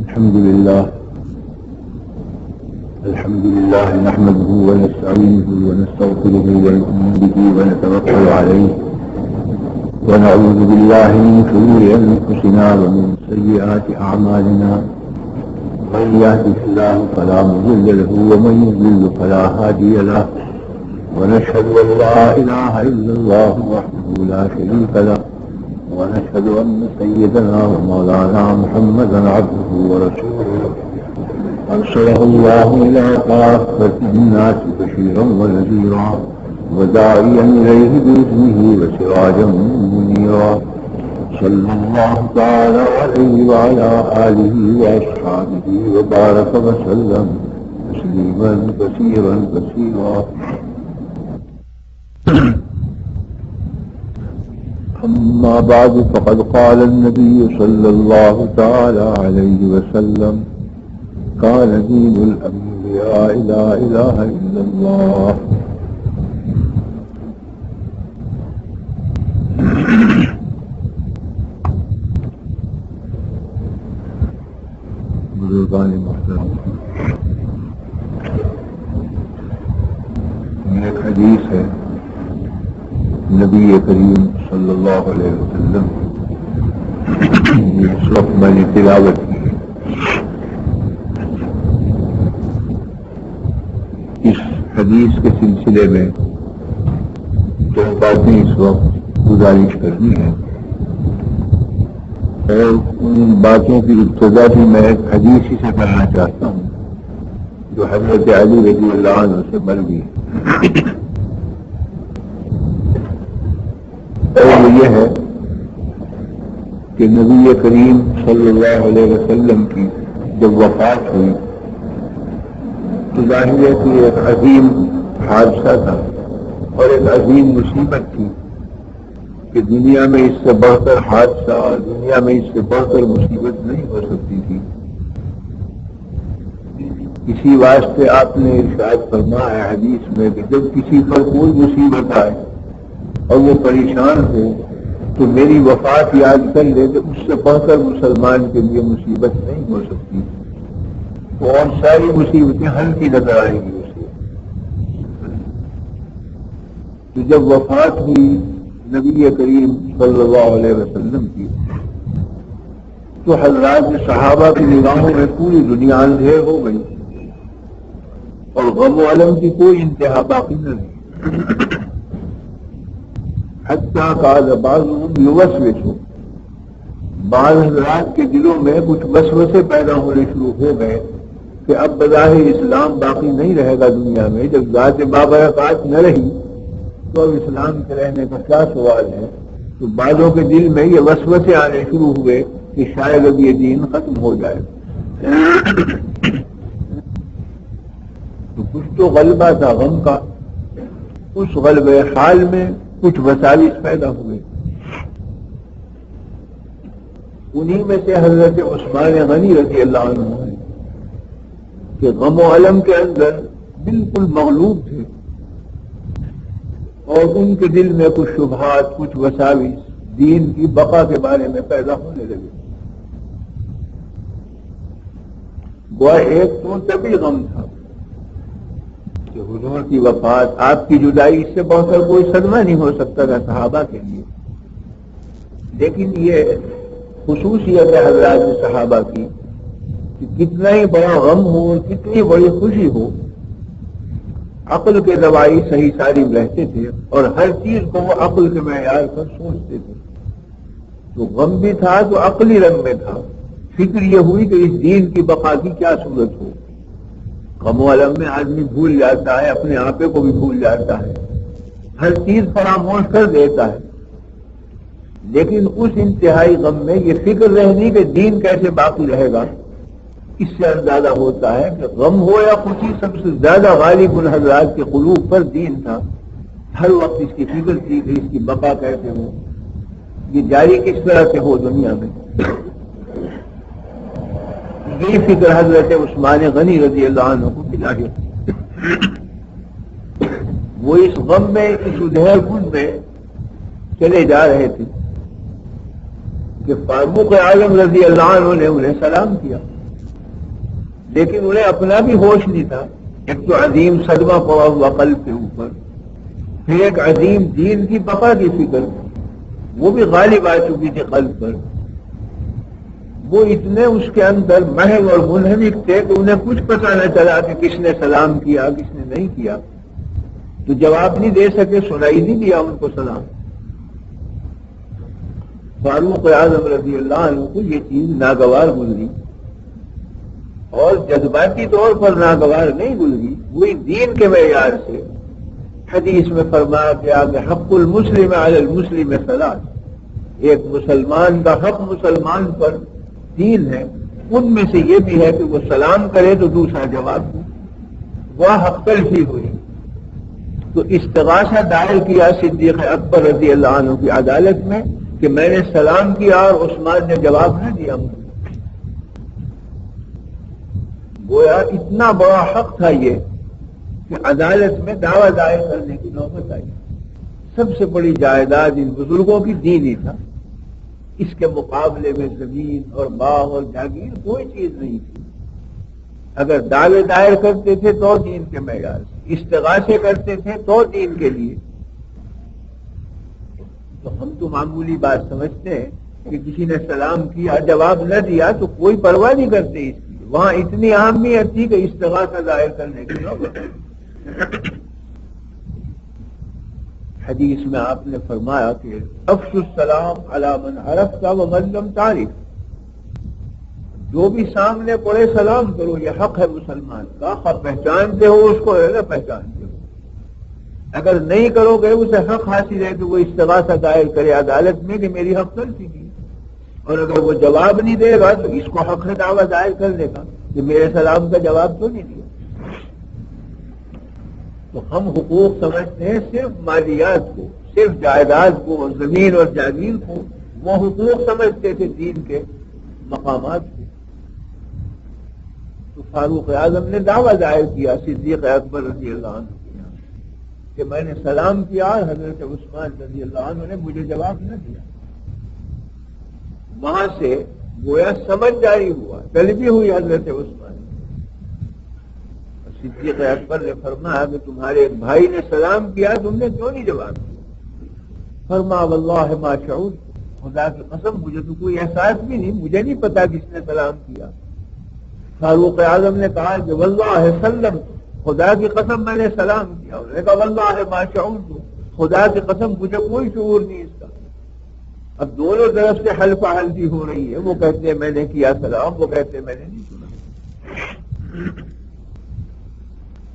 الحمد لله نحمده ونستعينه ونستغفره ونؤمن به ونتوكل عليه ونعوذ بالله من شرور أنفسنا ومن سيئات أعمالنا من يهده الله فلا مضل له ومن يضلل فلا هادي له ونشهد أن لا إله إلا الله وحده لا شريك له ونشهد أن سيدنا ومولانا محمدا عبده ورسوله أرسله الله إلى كافة الناس بشيرا ونذيرا وداعيا إليه بإذنه وسراجا منيرا صلى الله تعالى عليه وعلى آله وأصحابه وبارك وسلم تسليما كثيرا كثيرا. أما بعد فقد قال النبي صلى الله تعالى عليه وسلم كان دين الأنبياء لا إله إلا الله. بزرگان محترم، ایک حدیث ہے نبی کریم صلی اللہ علیہ وسلم اس وقت میں نے تلاوت کی ہے. اس حدیث کے سلسلے میں جو باتیں اس وقت گزارش کرنی ہے اور ان باتوں کی ابتدا بھی میں ایک حدیث ہی سے کرنا چاہتا ہوں جو حضرت علی رضی اللہ عنہ سے مروی ہے. اور یہ ہے کہ نبی کریم صلی اللہ علیہ وسلم کی جب وفات ہوئی تو ظاہر ہے کہ ایک عظیم حادثہ تھا اور ایک عظیم مصیبت تھی کہ دنیا میں اس سے بڑھ کر حادثہ اور دنیا میں اس سے بڑھ کر مصیبت نہیں ہو سکتی تھی. اسی واسطے آپ نے ارشاد فرمایا ہے حدیث میں کہ جب کسی پر کوئی مصیبت آئے اور وہ پریشان ہو تو میری وفات یاد کر لے کہ اس سے بڑھ کر مسلمان کے لیے مصیبت نہیں ہو سکتی. اور ساری مصیبتیں حل کی نظر آئیں گی اسے. تو جب وفات ہوئی نبی کریم صلی اللہ علیہ وسلم کی تو حضرات صحابہ کی نگاہوں میں پوری دنیا اندھیر ہو گئی اور غم و علم کی کوئی انتہا باقی نہ رہی. حتیٰ قال بعضهم یوسوس، بعض حضرات کے دلوں میں کچھ وسوسے پیدا ہونے شروع ہو گئے کہ اب بظاہر اسلام باقی نہیں رہے گا دنیا میں. جب ذات بابرکات نہ رہی تو اب اسلام کے رہنے کا کیا سوال ہے. تو بعضوں کے دل میں یہ وسوسے آنے شروع ہوئے کہ شاید اب یہ دین ختم ہو جائے. تو کچھ تو غلبہ تھا غم کا، اس غلبے حال میں کچھ وساوس پیدا ہوئے. انہی میں سے حضرت عثمان غنی رضی اللہ عنہ ہے کہ غم و علم کے اندر بالکل مغلوب تھے اور ان کے دل میں کچھ شبہات، کچھ وساوس دین کی بقا کے بارے میں پیدا ہونے لگے. وہ ایک تو طبی غم تھا کہ حضور کی وفات، آپ کی جدائی، اس سے بہت کر کوئی صدمہ نہیں ہو سکتا تھا صحابہ کے لیے. لیکن یہ خصوصیت ہے حضرات صحابہ کی کہ کتنا ہی بڑا غم ہو اور کتنی بڑی خوشی ہو، عقل کے دوائی صحیح سالم رہتے تھے اور ہر چیز کو وہ عقل کے معیار پر سوچتے تھے. تو غم بھی تھا تو عقلی رنگ میں تھا. فکر یہ ہوئی کہ اس دین کی بقا کی کیا صورت ہو. غم و علم میں آدمی بھول جاتا ہے، اپنے آپے کو بھی بھول جاتا ہے، ہر چیز فراموش کر دیتا ہے. لیکن اس انتہائی غم میں یہ فکر رہنی کہ دین کیسے باقی رہے گا، اس سے اندازہ ہوتا ہے کہ غم ہو یا خوشی سب سے زیادہ غالب الحضرات کے قلوب پر دین تھا. ہر وقت اس کی فکر تھی کہ اس کی بقا کیسے ہو، یہ جاری کس طرح سے ہو دنیا میں. یہی فکر حضرت عثمان غنی رضی اللہ عنہ کو ملا ہے. وہ اس غم میں، اس ادھیر کن میں چلے جا رہے تھے کہ فاروق عالم رضی اللہ عنہ نے انہیں سلام کیا. لیکن انہیں اپنا بھی ہوش نہیں تھا. ایک تو عظیم صدمہ پڑا ہوا قلب کے اوپر، پھر ایک عظیم دین کی بقا کی فکر، وہ بھی غالب آ چکی تھی قلب پر. وہ اتنے اس کے اندر محو اور منہمک تھے کہ انہیں کچھ پتہ نہ چلا کہ کس نے سلام کیا کس نے نہیں کیا. تو جواب نہیں دے سکے، سنائی نہیں دیا ان کو سلام. فاروق اعظم رضی اللہ عنہ کو یہ چیز ناگوار گزری، اور جذباتی طور پر ناگوار نہیں گزری، وہی دین کے معیار سے. حدیث میں فرمایا گیا کہ حق المسلم علی المسلم ثلاث، ایک مسلمان کا حق مسلمان پر تین ہے. ان میں سے یہ بھی ہے کہ وہ سلام کرے تو دوسرا جواب دے. وہ حق تلفی ہوئی تو استغاثہ دائر کیا صدیق اکبر رضی اللہ عنہ کی عدالت میں کہ میں نے سلام کیا اور عثمان نے جواب نہ دیا مجھے. گویا اتنا بڑا حق تھا یہ کہ عدالت میں دعویٰ دائر کرنے کی نوبت آئی. سب سے بڑی جائیداد ان بزرگوں کی دین ہی تھا. اس کے مقابلے میں زمین اور باغ اور جاگیر کوئی چیز نہیں تھی. اگر دعوے دائر کرتے تھے تو دین کے معیار سے، استغاثے کرتے تھے تو دین کے لیے. تو ہم تو معمولی بات سمجھتے ہیں کہ کسی نے سلام کیا جواب نہ دیا تو کوئی پرواہ نہیں کرتے اس کی. وہاں اتنی اہمیت تھی کہ استغاثہ ظاہر کرنے کی نوبت. حدیث میں آپ نے فرمایا کہ افشوا السلام علی من عرفت ومن لم تعرف، جو بھی سامنے پڑے سلام کرو، یہ حق ہے مسلمان کا. خواہ پہچانتے ہو اس کو نہ پہچانتے ہو، اگر نہیں کرو گے اسے حق حاصل ہے کہ وہ استغاثہ دائر کرے عدالت میں کہ میری حق تلفی کی. اور اگر وہ جواب نہیں دے گا تو اس کو حق ہے دعویٰ دائر کرنے کا کہ میرے سلام کا جواب تو نہیں دیا. تو ہم حقوق سمجھتے ہیں صرف مالیات کو، صرف جائیداد کو، زمین اور جاگیر کو. وہ حقوق سمجھتے تھے دین کے مقامات کو. تو فاروق اعظم نے دعویٰ دائر کیا صدیق اکبر رضی اللہ عنہ کے یہاں کہ میں نے سلام کیا اور حضرت عثمان رضی اللہ عنہ نے مجھے جواب نہ دیا. وہاں سے گویا سمجھ جاری ہوا، طلبی ہوئی حضرت عثمان. صدیق اکبر نے فرمایا کہ تمہارے ایک بھائی نے سلام کیا، تم نے کیوں نہیں جواب دیا؟ فرمایا واللہ ما شعور، خدا کی قسم مجھے تو کوئی احساس بھی نہیں، مجھے نہیں پتا کس نے سلام کیا. فاروق اعظم نے کہا کہ واللہ سلم، خدا کی قسم میں نے سلام کیا. انہوں نے کہا واللہ ما شعور، خدا کی قسم مجھے کوئی شعور نہیں اس کا. اب دونوں طرف سے حلفہ حلفی ہو رہی ہے. وہ کہتے ہیں میں نے کیا سلام، وہ کہتے ہیں میں نے نہیں سنا.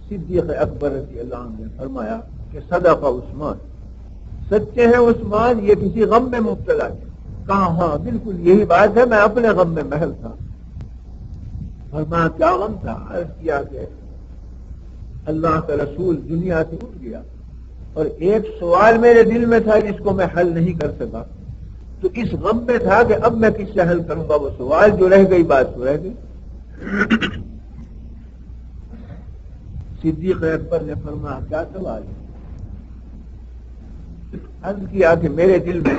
صدیق اکبر رضی اللہ عنہ نے فرمایا کہ صدق عثمان، سچے ہیں عثمان، یہ کسی غم میں مبتلا ہے. کہا ہاں بالکل یہی بات ہے، میں اپنے غم میں محو تھا. فرمایا کیا غم تھا؟ عرض کیا کہ اللہ کا رسول دنیا سے اٹھ گیا اور ایک سوال میرے دل میں تھا جس کو میں حل نہیں کر سکا. تو اس غم میں تھا کہ اب میں کس سے حل کروں گا وہ سوال، جو رہ گئی بات تو رہ گئی. صدیق اکبر نے فرمایا کیا سوال ہے؟ عرض کیا کہ میرے دل میں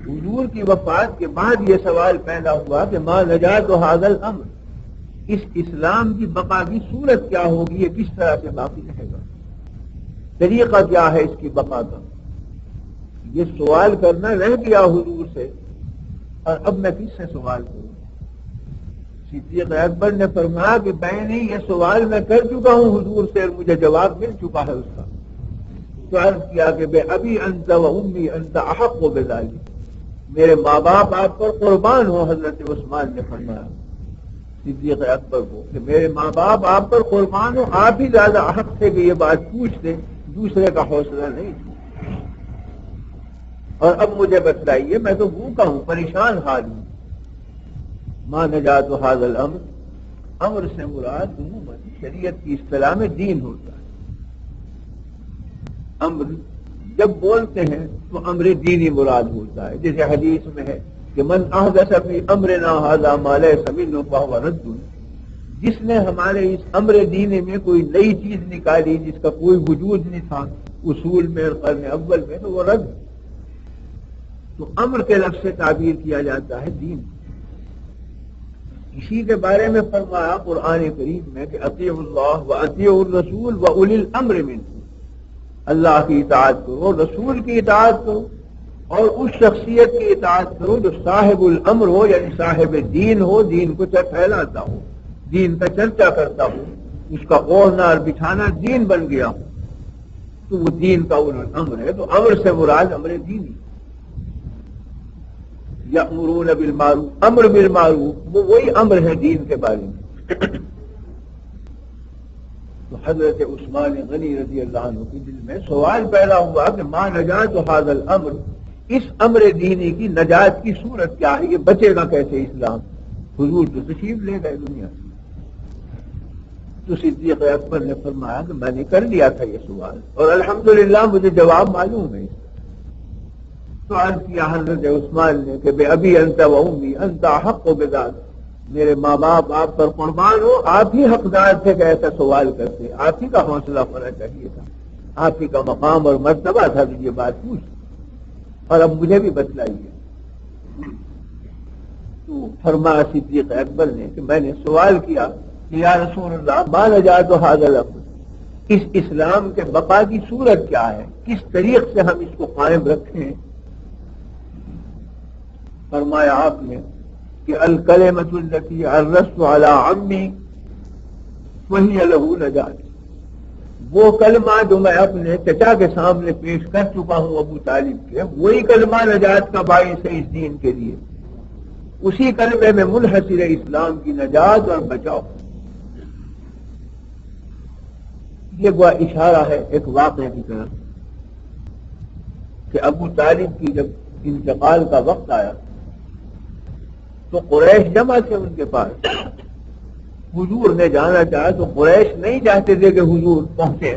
حضور کی وفات کے بعد یہ سوال پیدا ہوا کہ ما نجات ھذا الامر، اس اسلام کی بقا کی صورت کیا ہوگی، یہ کس طرح سے باقی رہے گا، طریقہ کیا ہے اس کی بقا کا. یہ سوال کرنا رہ گیا حضور سے، اور اب میں کس سے سوال کروں؟ صدیق اکبر نے فرمایا کہ میں نہیں، یہ سوال میں کر چکا ہوں حضور سے اور مجھے جواب مل چکا ہے اس کا. تو عرض کیا کہ بے ابی انت و امی انت احق بذلک، میرے ماں باپ آپ پر قربان ہو. حضرت عثمان نے فرمایا صدیق اکبر کو کہ میرے ماں باپ آپ پر قربان ہو، آپ ہی زیادہ حق تھے کہ یہ بات پوچھ دیں، دوسرے کا حوصلہ نہیں تھا. اور اب مجھے بتلائیے، میں تو بھوکا ہوں، پریشان حال ہوں. ما نجات ھذا الامر، امر سے مراد عموماً شریعت کی اصطلاح میں دین ہوتا ہے. امر جب بولتے ہیں تو امر دینی مراد ہوتا ہے. جیسے حدیث میں ہے کہ من احدث فی امرنا ھذا ما لیس منہ فہو رد، جس نے ہمارے اس امر دینی میں کوئی نئی چیز نکالی جس کا کوئی وجود نہیں تھا اصول میں اور قرن اول میں، تو وہ رد. تو امر کے لفظ سے تعبیر کیا جاتا ہے دین. اسی کے بارے میں فرمایا قرآن کریم میں کہ اطیعوا اللہ و اطیعوا الرسول و اولی الامر منکم، اللہ کی اطاعت کرو، رسول کی اطاعت کرو، اور اس شخصیت کی اطاعت کرو جو صاحب الامر ہو، یعنی صاحب دین ہو، دین کو پھیلاتا ہو، دین کا چرچا کرتا ہو، اس کا اوڑھنا اور بچھانا دین بن گیا ہو، تو وہ دین کا امر ہے۔ تو امر سے مراد امر دینی، یأمرون بالمعروف، امر بالمعروف وہ وہی امر ہے دین کے بارے میں۔ تو حضرت عثمان غنی رضی اللہ عنہ کے دل میں سوال پیدا ہوا کہ ما نجات ھذا الامر، اس امر دینی کی نجات کی صورت کیا ہے، یہ بچے گا کیسے اسلام؟ حضور تو تشریف لے گئے دنیا سے۔ تو صدیق اکبر نے فرمایا کہ میں نے کر لیا تھا یہ سوال، اور الحمدللہ مجھے جواب معلوم ہے۔ سوال کیا حضرت عثمان نے کہ بے ابی انت و امی انت حق و بذات، میرے ماں باپ آپ پر قربان ہو، آپ ہی حقدار تھے کہ ایسا سوال کرتے، آپ ہی کا حوصلہ ہونا چاہیے تھا، آپ ہی کا مقام اور مرتبہ تھا کہ یہ بات پوچھ، اور اب مجھے بھی بتلائیے۔ تو فرمایا صدیق اکبر نے کہ میں نے سوال کیا کہ یا رسول اللہ ما نجات ھذا الامر، اس اسلام کے بقا کی صورت کیا ہے، کس طریق سے ہم اس کو قائم رکھیں؟ فرمایا آپ نے کہ الکلمۃ التی عرضت علی عمی وہی لہ نجات، وہ کلمہ جو میں اپنے چچا کے سامنے پیش کر چکا ہوں ابو طالب کے، وہی کلمہ نجات کا باعث ہے اس دین کے لیے، اسی کلمے میں منحصر ہے اسلام کی نجات اور بچاؤ۔ یہ وہ اشارہ ہے ایک واقعے کی طرف کہ ابو طالب کی جب انتقال کا وقت آیا تو قریش جمع تھے ان کے پاس، حضور نے جانا چاہا تو قریش نہیں چاہتے تھے کہ حضور پہنچے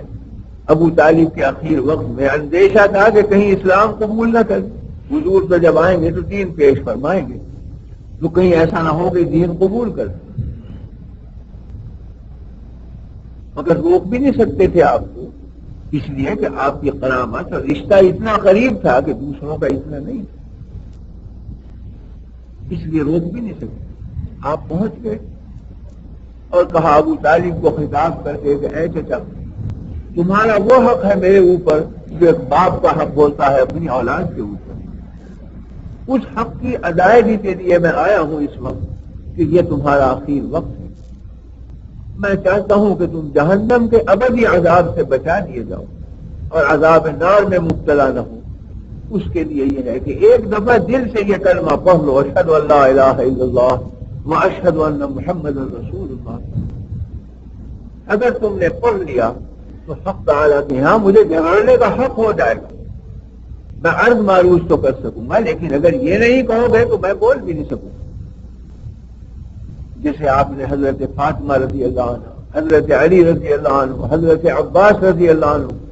ابو طالب کے آخر وقت میں، اندیشہ تھا کہ کہیں اسلام قبول نہ کریں، حضور تو جب آئیں گے تو دین پیش فرمائیں گے، تو کہیں ایسا نہ ہو کہ دین قبول کر، مگر روک بھی نہیں سکتے تھے آپ کو، اس لیے کہ آپ کی قرابت اور رشتہ اتنا قریب تھا کہ دوسروں کا اتنا نہیں تھا، اس لیے روک بھی نہیں سکتے۔ آپ پہنچ گئے اور کہا ابو طالب کو خطاب کر کے کہ اے چچا، تمہارا وہ حق ہے میرے اوپر جو ایک باپ کا حق ہوتا ہے اپنی اولاد کے اوپر، اس حق کی ادائیگی کے لیے میں آیا ہوں اس وقت کہ یہ تمہارا آخر وقت ہے، میں چاہتا ہوں کہ تم جہنم کے ابدی عذاب سے بچا دیے جاؤ اور عذاب نار میں مبتلا نہ ہو۔ اس کے لیے یہ ہے کہ ایک دفعہ دل سے یہ کلمہ پڑھ لو، اشہد ان لا الہ الا اللہ واشہد ان محمد رسول اللہ۔ اگر تم نے پڑھ لیا تو حق تعالیٰ کہ ہاں مجھے جھگڑنے کا حق ہو جائے گا، میں عرض معروض تو کر سکوں گا، لیکن اگر یہ نہیں کہو گے تو میں بول بھی نہیں سکوں گا۔ جیسے آپ نے حضرت فاطمہ رضی اللہ عنہ، حضرت علی رضی اللہ عنہ، حضرت عباس رضی اللہ عنہ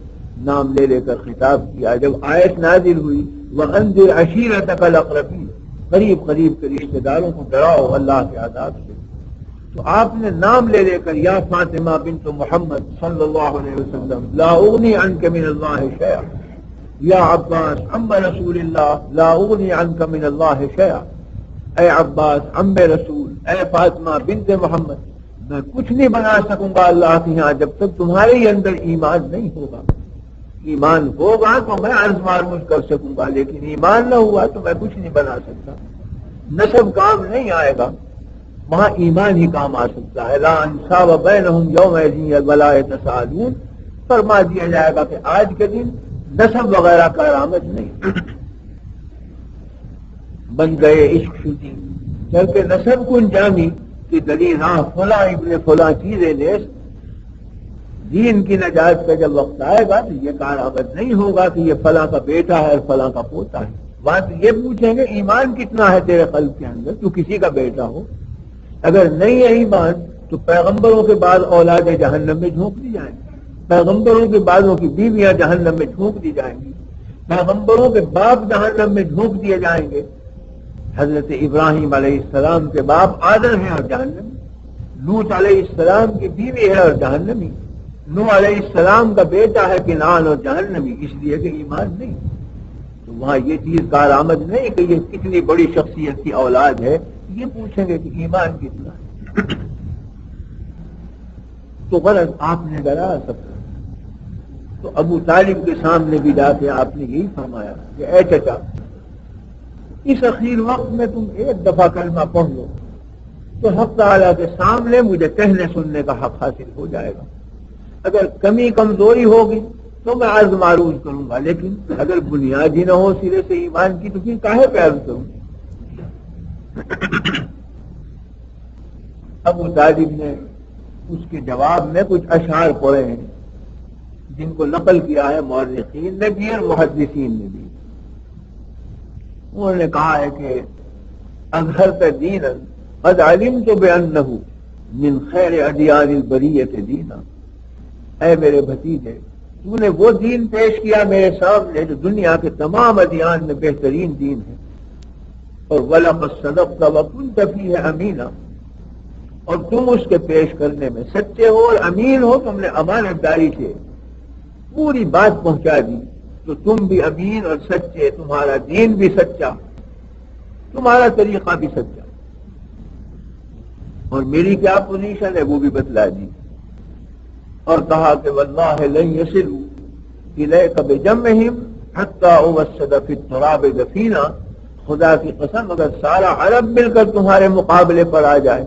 نام لے لے کر خطاب کیا، جب آیت نازل ہوئی وَأَنذِرْ عَشِيرَتَكَ الْأَقْرَبِينَ، قریب قریب کے رشتہ داروں کو ڈراؤ اللہ کے عذاب سے، تو آپ نے نام لے لے کر یا فاطمہ بنت محمد صلی اللہ علیہ وسلم لا اغنی عنک من اللہ شیئا، یا عباس عم رسول اللہ لا اغنی عنک من اللہ شیئا، اے عباس عم رسول، اے فاطمہ بنت محمد، میں کچھ نہیں بنا سکوں گا اللہ کے ہاں جب تک تمہارے ہی اندر ایمان نہیں ہوگا، ایمان ہوگا تو میں عرض معروض کر سکوں گا، لیکن ایمان نہ ہوا تو میں کچھ نہیں بنا سکتا، نسب کام نہیں آئے گا، وہاں ایمان ہی کام آ سکتا ہے۔ لا انصاب بینہم یومئذ ولا یتساءلون، فرما دیا جائے گا کہ آج کے دن نسب وغیرہ کا آمد نہیں، بن گئے عشق شدی چل کے نسب کن جامی کہ دلیل ہاں فلاں ابن فلاں چیزیں نیس، دین کی نجات کا جب وقت آئے گا تو یہ کارآمد نہیں ہوگا کہ یہ فلاں کا بیٹا ہے اور فلاں کا پوتا ہے، وہاں تو یہ پوچھیں گے ایمان کتنا ہے تیرے قلب کے اندر، تو کسی کا بیٹا ہو، اگر نہیں ہے ایمان تو پیغمبروں کے بعد اولاد جہنم میں جھونک دی جائیں گی، پیغمبروں کے بعدوں کی بیویاں جہنم میں جھونک دی جائیں گی، پیغمبروں کے باپ جہنم میں جھونک دیے جائیں گے۔ حضرت ابراہیم علیہ السلام کے باپ آدم ہیں اور جہنمی، لوط علیہ السلام کی بیوی ہے اور جہنمی، نوح علیہ السلام کا بیٹا ہے کنعان اور جہنمی، اس لیے کہ ایمان نہیں، تو وہاں یہ چیز کارآمد نہیں کہ یہ کتنی بڑی شخصیت کی اولاد ہے، یہ پوچھیں گے کہ ایمان کتنا ہے؟ تو غرض آپ نے ڈرا سب تو ابو طالب کے سامنے بھی جا کے آپ نے یہی فرمایا کہ اے چچا، اس اخیر وقت میں تم ایک دفعہ کلمہ پڑھ لو تو حق تعالیٰ کے سامنے مجھے کہنے سننے کا حق حاصل ہو جائے گا. اگر کمی کمزوری ہوگی تو میں عرض معروض کروں گا، لیکن اگر بنیاد ہی نہ ہو سرے سے ایمان کی تو پھر کاہے پہ عرض کروں. ابو طالب نے اس کے جواب میں کچھ اشعار پڑھے ہیں جن کو نقل کیا ہے مورخین نے بھی اور محدثین نے بھی. انہوں نے کہا ہے کہ اظہرت دینا قد علمت بأنہ من خیر ادیان البریۃ دینا. اے میرے بھتیجے، تو نے وہ دین پیش کیا میرے سامنے جو دنیا کے تمام ادیان میں بہترین دین ہے. اور وَلَقَدْ صَدَقْتَ وَكُنْتَ فِيهِ أَمِينًا، اور تم اس کے پیش کرنے میں سچے ہو اور امین ہو. تم نے امانت داری سے پوری بات پہنچا دی تو تم بھی امین اور سچے، تمہارا دین بھی سچا، تمہارا طریقہ بھی سچا. اور میری کیا پوزیشن ہے وہ بھی بتلا دی. اور کہا کہ واللہ لن یصلوا الیک بجمعہم حتی اوسد فی التراب دفینا. خدا کی قسم اگر سارا عرب مل کر تمہارے مقابلے پر آ جائے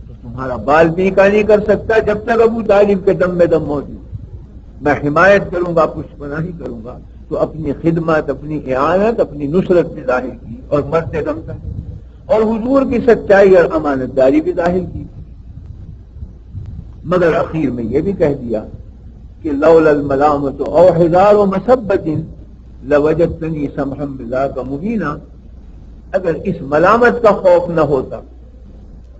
تو تمہارا بال بیکا نہیں کر سکتا جب تک ابو طالب کے دم میں دم موجود. میں حمایت کروں گا، پشت پناہی کروں گا. تو اپنی خدمت، اپنی اعانت، اپنی نصرت بھی ظاہر کی اور مرد دم تک، اور حضور کی سچائی اور امانت داری بھی ظاہر کی. مگر اخیر میں یہ بھی کہہ دیا کہ لولا الملامت او حذار و مسبت لوجدتنی سمحا بذاک مبینا. اگر اس ملامت کا خوف نہ ہوتا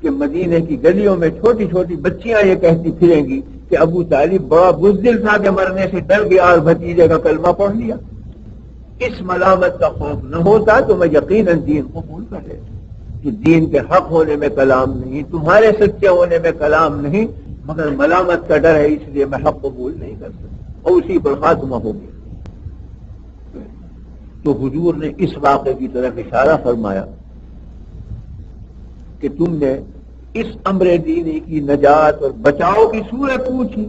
کہ مدینے کی گلیوں میں چھوٹی چھوٹی بچیاں یہ کہتی پھریں گی کہ ابو طالب بڑا بزدل تھا کہ مرنے سے ڈر گیا اور بھتیجے کا کلمہ پڑھ لیا، اس ملامت کا خوف نہ ہوتا تو میں یقیناً دین قبول کر لیتا. کہ دین کے حق ہونے میں کلام نہیں، تمہارے سچے ہونے میں کلام نہیں، مگر ملامت کا ڈر ہے اس لیے میں حق قبول نہیں کر سکتا، اور اسی پر خاتمہ ہو گیا. تو حضور نے اس واقعے کی طرف اشارہ فرمایا کہ تم نے اس امر دینی کی نجات اور بچاؤ کی صورت پوچھی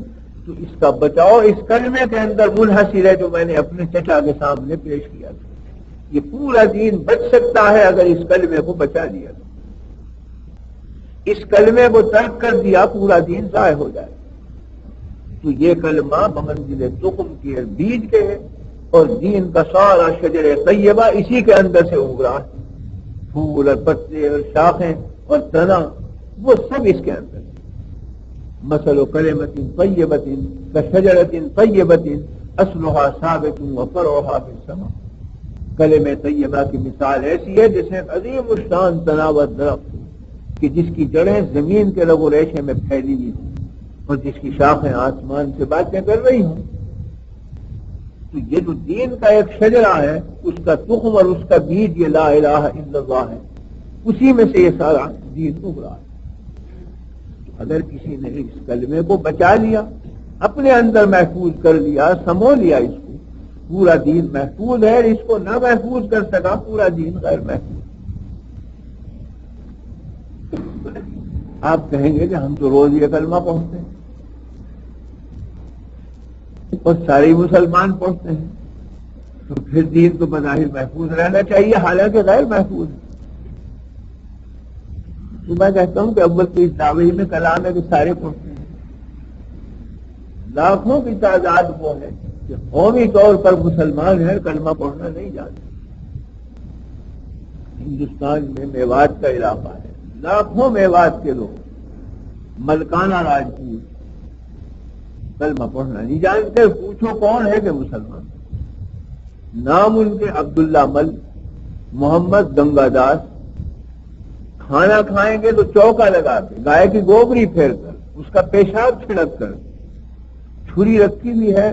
تو اس کا بچاؤ اس کلمے کے اندر منحصر ہے جو میں نے اپنے چچا کے سامنے پیش کیا تھا. یہ پورا دین بچ سکتا ہے اگر اس کلمے کو بچا دیا تو. اس کلمے کو ترک کر دیا پورا دین ضائع ہو جائے. تو یہ کلمہ بمنزل تخم کے بیج کے ہے اور دین کا سارا شجر طیبہ اسی کے اندر سے اگ رہا ہے. پھول اور پتے اور شاخیں اور تنا وہ سب اس کے اندر. مثل کلمۃ طیبۃ کشجرۃ طیبۃ اصلھا ثابت وفرعھا فی السماء. کلمہ طیبہ کی مثال ایسی ہے جیسے عظیم الشان تناور درخت کہ جس کی جڑیں زمین کے رگ و ریشے میں پھیلی ہوئی ہوں اور جس کی شاخیں آسمان سے باتیں کر رہی ہوں. تو یہ جو دین کا ایک شجرہ ہے اس کا تخم اور اس کا بیج یہ لا الہ الا اللہ ہے، اسی میں سے یہ سارا دین اگ رہا ہے. اگر کسی نے اس کلمے کو بچا لیا، اپنے اندر محفوظ کر لیا، سمو لیا اس کو، پورا دین محفوظ ہے. اس کو نہ محفوظ کر سکا پورا دین غیر محفوظ. آپ کہیں گے کہ ہم تو روز یہ کلمہ پڑھتے ہیں اور سارے مسلمان پڑھتے ہیں، تو پھر دین تو بظاہر محفوظ رہنا چاہیے، حالانکہ غیر محفوظ ہے. تو میں کہتا ہوں کہ اول تو اس دعوے میں کلام ہے کہ سارے پڑھتے ہیں. لاکھوں کی تعداد وہ ہے کہ قومی طور پر مسلمان ہیں، کلمہ پڑھنا نہیں جانتے. ہندوستان میں میوات کا علاقہ ہے، لاکھوں میوات کے لوگ ملکانہ راجپوت کلمہ پڑھنا نہیں جانتے. پوچھو کون ہے کہ مسلمان. نام ان کے عبداللہ مل، محمد گنگا داس. کھانا کھائیں گے تو چوکا لگا کے گائے کی گوبری پھیر کر اس کا پیشاب چھڑک کر، چھری رکھی ہوئی ہے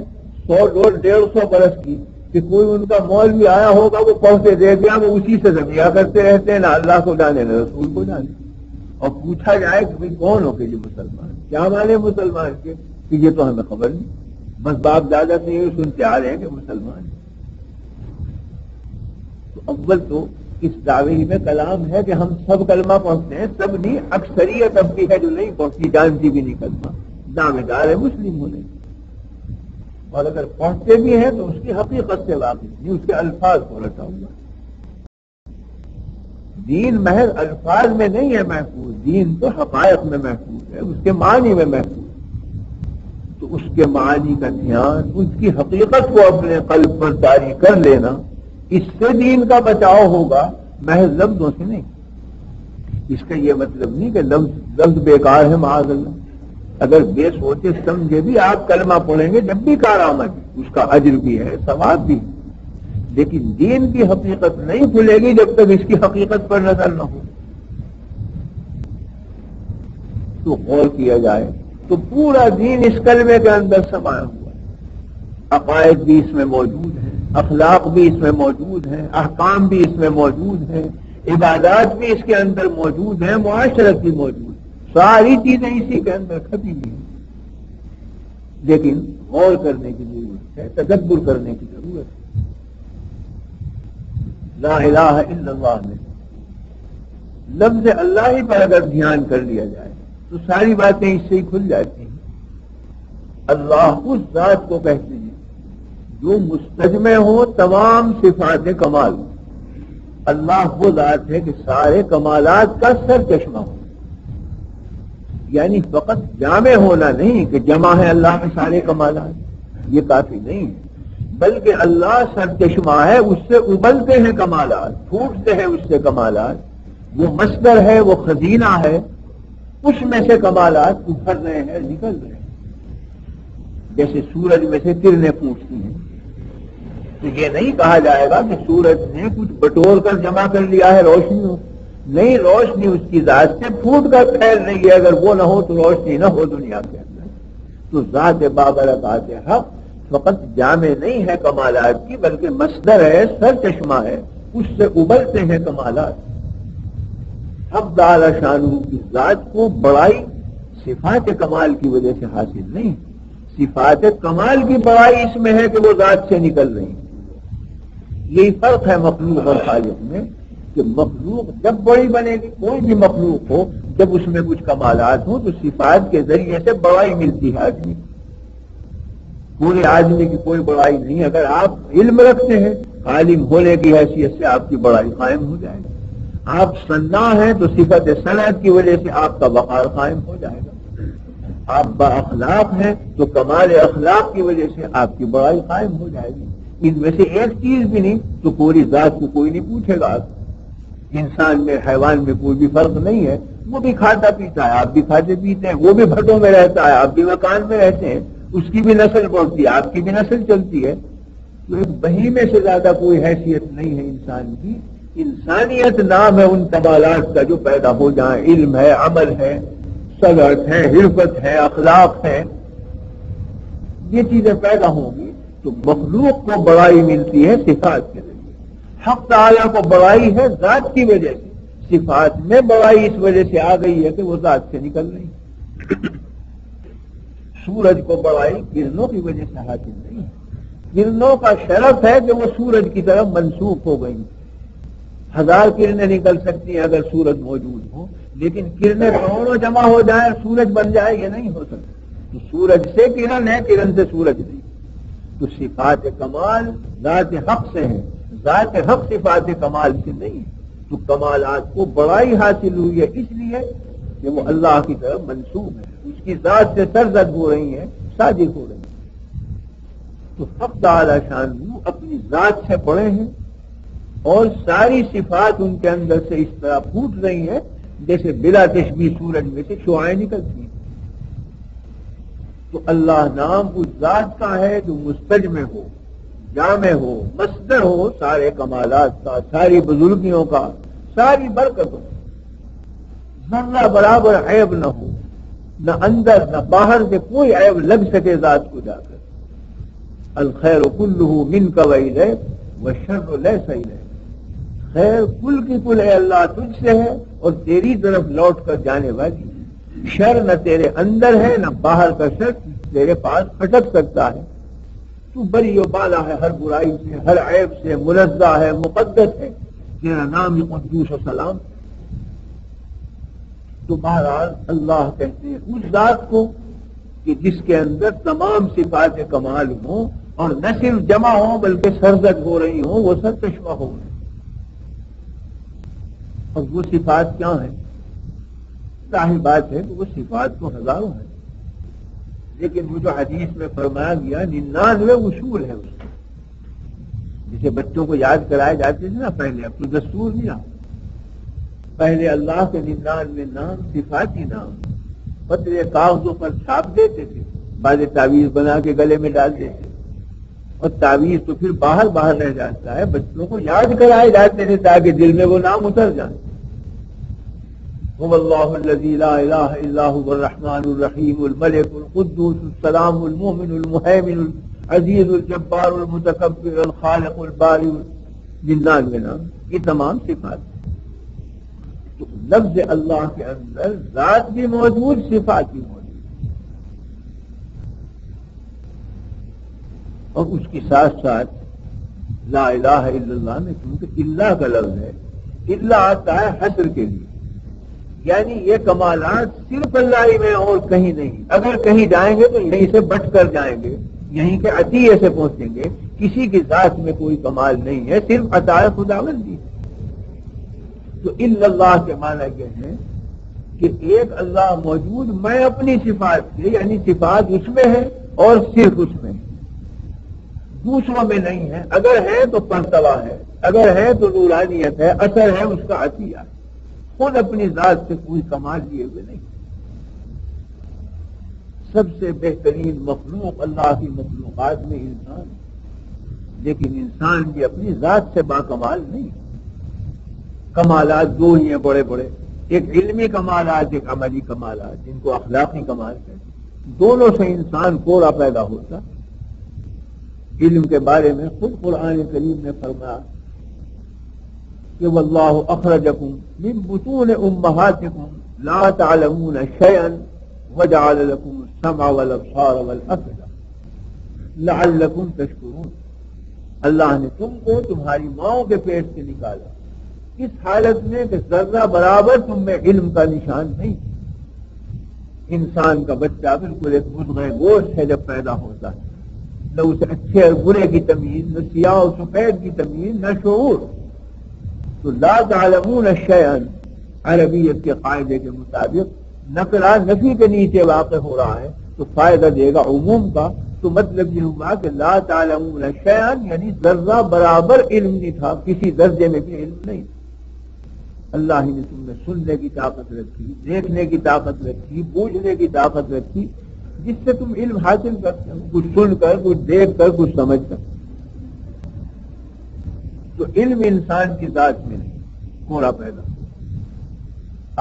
100-150 برس کی کہ کوئی ان کا مولوی آیا ہوگا وہ پہنچے دے دیا، وہ اسی سے ذبیحہ کرتے رہتے ہیں، نہ اللہ کو جانے نہ رسول کو جانے. اور پوچھا جائے کہ بھائی کون ہو کہ یہ مسلمان، کیا مانے مسلمان کے، کہ یہ تو ہمیں خبر نہیں، بس باپ دادا سے یہ سنتے آ رہے ہیں کہ مسلمان. تو اول تو اس دعوے میں کلام ہے کہ ہم سب کلمہ پڑھتے ہیں، سب نہیں، اکثریت اب بھی ہے جو نہیں پڑھتی، جانتی بھی نہیں کلمہ، دعوے دار ہے مسلم ہونے، اور اگر پڑھتے بھی ہیں تو اس کی حقیقت سے واقف نہیں، اس کے الفاظ کو رٹا ہوا۔ دین محض الفاظ میں نہیں ہے محفوظ، دین تو حقائق میں محفوظ ہے، اس کے معنی میں محفوظ، تو اس کے معنی کا دھیان، اس کی حقیقت کو اپنے قلب پر طاری کر لینا، اس سے دین کا بچاؤ ہوگا، محض لفظوں سے نہیں۔ اس کا یہ مطلب نہیں کہ لفظ بیکار ہے، معاذ اللہ، اگر بے سوچے سمجھے بھی آپ کلمہ پڑھیں گے جب بھی کارآمد، اس کا اجر بھی ہے، ثواب بھی ہے، لیکن دین کی حقیقت نہیں کھلے گی جب تک اس کی حقیقت پر نظر نہ ہو۔ تو غور کیا جائے تو پورا دین اس کلمے کے اندر سمایا ہوا ہے، عقائد بھی اس میں موجود ہیں، اخلاق بھی اس میں موجود ہیں، احکام بھی اس میں موجود ہیں، عبادات بھی اس کے اندر موجود ہیں، معاشرت بھی موجود ہے، ساری چیزیں اسی کے اندر کھپی ہوئی ہیں، لیکن غور کرنے کی ضرورت ہے، تدبر کرنے کی ضرورت ہے۔ لا الہ الا اللہ میں لفظ اللہ ہی پر اگر دھیان کر لیا جائے تو ساری باتیں اس سے ہی کھل جاتی ہیں۔ اللہ اس ذات کو کہتے ہیں جو مستجمع ہو تمام صفات کمال، اللہ وہ ذات ہے کہ سارے کمالات کا سر چشمہ ہو، یعنی فقط جامع ہونا نہیں کہ جمع ہے اللہ میں سارے کمالات، یہ کافی نہیں ہے، بلکہ اللہ سر چشمہ ہے، اس سے ابلتے ہیں کمالات، پھوٹتے ہیں اس سے کمالات، وہ مصدر ہے، وہ خزینہ ہے، اس میں سے کمالات ابھر رہے ہیں، نکل رہے ہیں، جیسے سورج میں سے کرنیں پھوٹتی ہیں، تو یہ نہیں کہا جائے گا کہ سورج نے کچھ بٹور کر جمع کر لیا ہے روشنی ہو، نہیں، روشنی اس کی ذات سے پھوٹ کر پھیل رہی ہے، اگر وہ نہ ہو تو روشنی نہ ہو دنیا کے اندر۔ تو ذات بابرکات حق فقط جامع نہیں ہے کمالات کی، بلکہ مصدر ہے، سر چشمہ ہے، اس سے ابلتے ہیں کمالات۔ حق تعالی شانہ کی ذات کو بڑائی صفات کمال کی وجہ سے حاصل نہیں، صفات کمال کی بڑائی اس میں ہے کہ وہ ذات سے نکل رہی ہے۔ یہی فرق ہے مخلوق اور خالق میں، کہ مخلوق جب بڑی بنے گی، کوئی بھی مخلوق ہو، جب اس میں کچھ کمالات ہوں تو صفات کے ذریعے سے بڑائی ملتی ہے آدمی، پورے آدمی کی کوئی بڑائی نہیں۔ اگر آپ علم رکھتے ہیں، عالم ہونے کی حیثیت سے آپ کی بڑائی قائم ہو جائے گی، آپ صناع ہیں تو صفت صنعت کی وجہ سے آپ کا وقار قائم ہو جائے گا، آپ با اخلاق ہیں تو کمال اخلاق کی وجہ سے آپ کی بڑائی قائم ہو جائے گی۔ ان میں سے ایک چیز بھی نہیں تو پوری ذات کو کوئی نہیں پوچھے گا۔ انسان میں، حیوان میں کوئی بھی فرق نہیں ہے، وہ بھی کھاتا پیتا ہے، آپ بھی کھاتے پیتے ہیں، وہ بھی بھٹوں میں رہتا ہے، آپ بھی مکان میں رہتے ہیں، اس کی بھی نسل بڑھتی ہے، آپ کی بھی نسل چلتی ہے، تو ایک بہیمے سے زیادہ کوئی حیثیت نہیں ہے انسان کی۔ انسانیت نام ہے ان کمالات کا جو پیدا ہو جائیں، علم ہے، عمل ہے، صنعت ہے، حرفت ہے، اخلاق ہے، یہ چیزیں پیدا ہوں گی تو مخلوق کو بڑائی ملتی ہے صفات کے ذریعے۔ حق تعالیٰ کو بڑائی ہے ذات کی وجہ سے، صفات میں بڑائی اس وجہ سے آ گئی ہے کہ وہ ذات سے نکل رہی۔ سورج کو بڑائی کرنوں کی وجہ سے حاصل نہیں ہے، کرنوں کا شرف ہے کہ وہ سورج کی طرف منسوخ ہو گئی، 1000 کرنیں نکل سکتی ہیں اگر سورج موجود ہو، لیکن کرنیں کروڑوں جمع ہو جائیں سورج بن جائے، یہ نہیں ہو سکتا۔ تو سورج سے کرن ہے، کرن سے سورج نہیں۔ تو صفات کمال ذات حق سے ہے، ذات حق صفات کمال سے نہیں ہے، تو کمالات کو بڑائی حاصل ہوئی ہے اس لیے کہ وہ اللہ کی طرف منسوب ہے، اس کی ذات سے سرزد ہو رہی ہیں، صادق ہو رہی ہیں۔ تو حق تعالی شان اپنی ذات سے بڑے ہیں اور ساری صفات ان کے اندر سے اس طرح پھوٹ رہی ہیں جیسے بلا تشبیہ سورج میں سے شعاعیں نکلتی ہیں۔ تو اللہ نام اس ذات کا ہے جو مستجمع ہو، جامع ہو، مصدر ہو سارے کمالات کا، ساری بزرگیوں کا، ساری برکتوں، ذرہ برابر عیب نہ ہو، نہ اندر نہ باہر سے کوئی عیب لگ سکے ذات کو جا کر۔ الخیر کلہ منک والیک والشر لیس الیک، خیر کل کی کل اے اللہ تجھ سے ہے اور تیری طرف لوٹ کر جانے والی ہے، شر نہ تیرے اندر ہے نہ باہر کا شر تیرے پاس پھٹک سکتا ہے، تو بری و بالا ہے ہر برائی سے، ہر عیب سے، منزہ ہے، مقدس ہے، تیرا نام ہی قدوس و سلام. تو بہرحال اللہ کہتے ہیں اس ذات کو کہ جس کے اندر تمام صفات کمال ہوں اور نہ صرف جمع ہوں بلکہ سرزد ہو رہی ہوں، وہ سرچشمہ ہو رہی. اور وہ صفات کیا ہیں؟ ظاہر بات ہے کہ وہ صفات تو ہزاروں ہیں، لیکن وہ جو حدیث میں فرمایا گیا 99 اصول ہے اس میں. جسے بچوں کو یاد کرائے جاتے تھے نا پہلے، اب تو دستور نہیں رہا. پہلے اللہ کے 99 نام صفاتی نام پتلے کاغذوں پر چھاپ دیتے تھے، بعض تعویذ بنا کے گلے میں ڈال دیتے، اور تعویذ تو پھر باہر رہ جاتا ہے. بچوں کو یاد کرائے جاتے تھے تاکہ دل میں وہ نام اتر جائیں. هو اللہ الذی لا الہ الا هو الرحمن الرحیم الملک القدوس السلام المؤمن المہیمن العزیز الجبار المتکبر الخالق الباری. 99 نام، یہ تمام صفات. تو لفظ اللہ کے اندر ذات بھی موجود، صفات بھی موجود، اور اس کے ساتھ ساتھ لا الہ الا اللہ میں کیونکہ اللہ کا لفظ ہے، اللہ آتا ہے حصر کے لیے، یعنی یہ کمالات صرف اللہ ہی میں اور کہیں نہیں. اگر کہیں جائیں گے تو یہیں سے بٹ کر جائیں گے، یہیں کے عطیے سے پہنچیں گے. کسی کی ذات میں کوئی کمال نہیں ہے، صرف عطا خداوندی. تو الا اللہ کے معنی یہ ہے کہ ایک اللہ موجود، میں اپنی صفات سے، یعنی صفات اس میں ہے اور صرف اس میں ہے، دوسروں میں نہیں ہے. اگر ہے تو پرتوا ہے، اگر ہے تو نورانیت ہے، اثر ہے اس کا عطیہ ہے. خود اپنی ذات سے کوئی کمال لیے ہوئے نہیں. سب سے بہترین مخلوق اللہ کی مخلوقات میں انسان، لیکن انسان بھی اپنی ذات سے باکمال نہیں. کمالات دو ہی ہیں بڑے بڑے، ایک علمی کمالات، ایک عملی کمالات، جن کو اخلاقی کمال کہتے ہیں. دونوں سے انسان کوڑا پیدا ہوتا. علم کے بارے میں خود قرآن کریم نے فرمایا کہ واللہ اخرجکم من بطون امہاتکم لا تعلمون شیئا وجعل لکم السمع والابصار والافئدہ لعلکم تشکرون. اللہ نے تم کو تمہاری ماؤں کے پیٹ سے نکالا اس حالت میں کہ ذرہ برابر تم میں علم کا نشان نہیں. انسان کا بچہ بالکل ایک مضغہ گوشت ہے جب پیدا ہوتا ہے، نہ اسے اچھے اور برے کی تمیز، نہ سیاہ و سفید کی تمیز، نہ شعور. تو لا تعلمون شیئا عربیت کے قاعدے کے مطابق نقرہ نفی کے نیچے واقع ہو رہا ہے تو فائدہ دے گا عموم کا. تو مطلب یہ ہوا کہ لا تعلمون شیئا یعنی ذرہ برابر علم نہیں تھا، کسی درجے میں بھی علم نہیں. اللہ ہی نے تم نے سننے کی طاقت رکھی، دیکھنے کی طاقت رکھی، بوجھنے کی طاقت رکھی، جس سے تم علم حاصل کرتے ہو، کچھ سن کر، کچھ دیکھ کر، کچھ سمجھ کر. تو علم انسان کی ذات میں نہیں، کوڑا پیدا.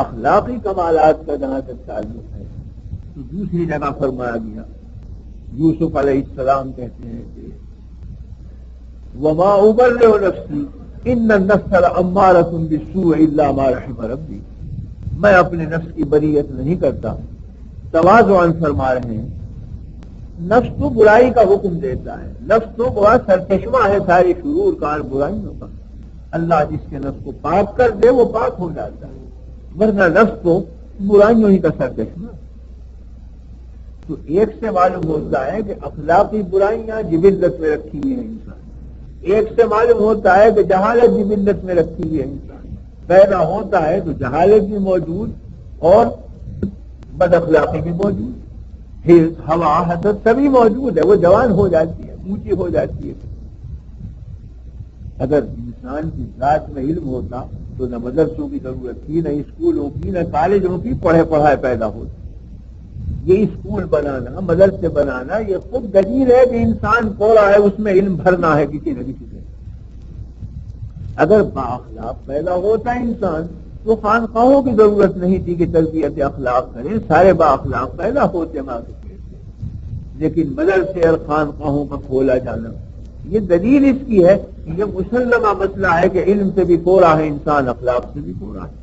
اخلاقی کمالات کا جہاں تک تعلق ہے تو دوسری جگہ فرمایا گیا، یوسف علیہ السلام کہتے ہیں کہ وما ابرئ نفسی ان النفس لامارۃ بالسوء الا ما رحم ربی. میں اپنے نفس کی بریت نہیں کرتا. تواضعاً فرما رہے ہیں نفس تو برائی کا حکم دیتا ہے، نفس تو بہت سرچشمہ ہے ساری شرور کا اور برائیوں کا. اللہ جس کے نفس کو پاک کر دے وہ پاک ہو جاتا ہے، ورنہ نفس تو برائیوں ہی کا سرچشمہ. تو ایک سے معلوم ہوتا ہے کہ اخلاقی برائیاں جبلت میں رکھی ہوئی ہیں انسان، ایک سے معلوم ہوتا ہے کہ جہالت جبلت میں رکھی ہوئی ہے انسان. پیدا ہوتا ہے تو جہالت بھی موجود اور بد اخلاقی بھی موجود، ہوا حسد سبھی موجود ہے. وہ جوان ہو جاتی ہے، اونچی ہو جاتی ہے. اگر انسان کی ذات میں علم ہوتا تو نہ مدرسوں کی ضرورت تھی، نہ اسکولوں کی، نہ کالجوں کی. پڑھے پڑھائے پیدا ہوتے. یہ اسکول بنانا، مدرسے بنانا، یہ خود دلیل ہے کہ انسان کوڑا ہے، اس میں علم بھرنا ہے کسی نہ کسی سے. اگر بااخلاق پیدا ہوتا انسان تو خانقاہوں کی ضرورت نہیں تھی کہ تربیت اخلاق کریں، سارے بااخلاق پیدا ہوتے ماں کے پیٹ سے. لیکن مدرسے اور خانقاہوں کا کھولا جانا یہ دلیل اس کی ہے کہ یہ مسلمہ مسئلہ ہے کہ علم سے بھی کوڑا ہے انسان، اخلاق سے بھی کوڑا ہے.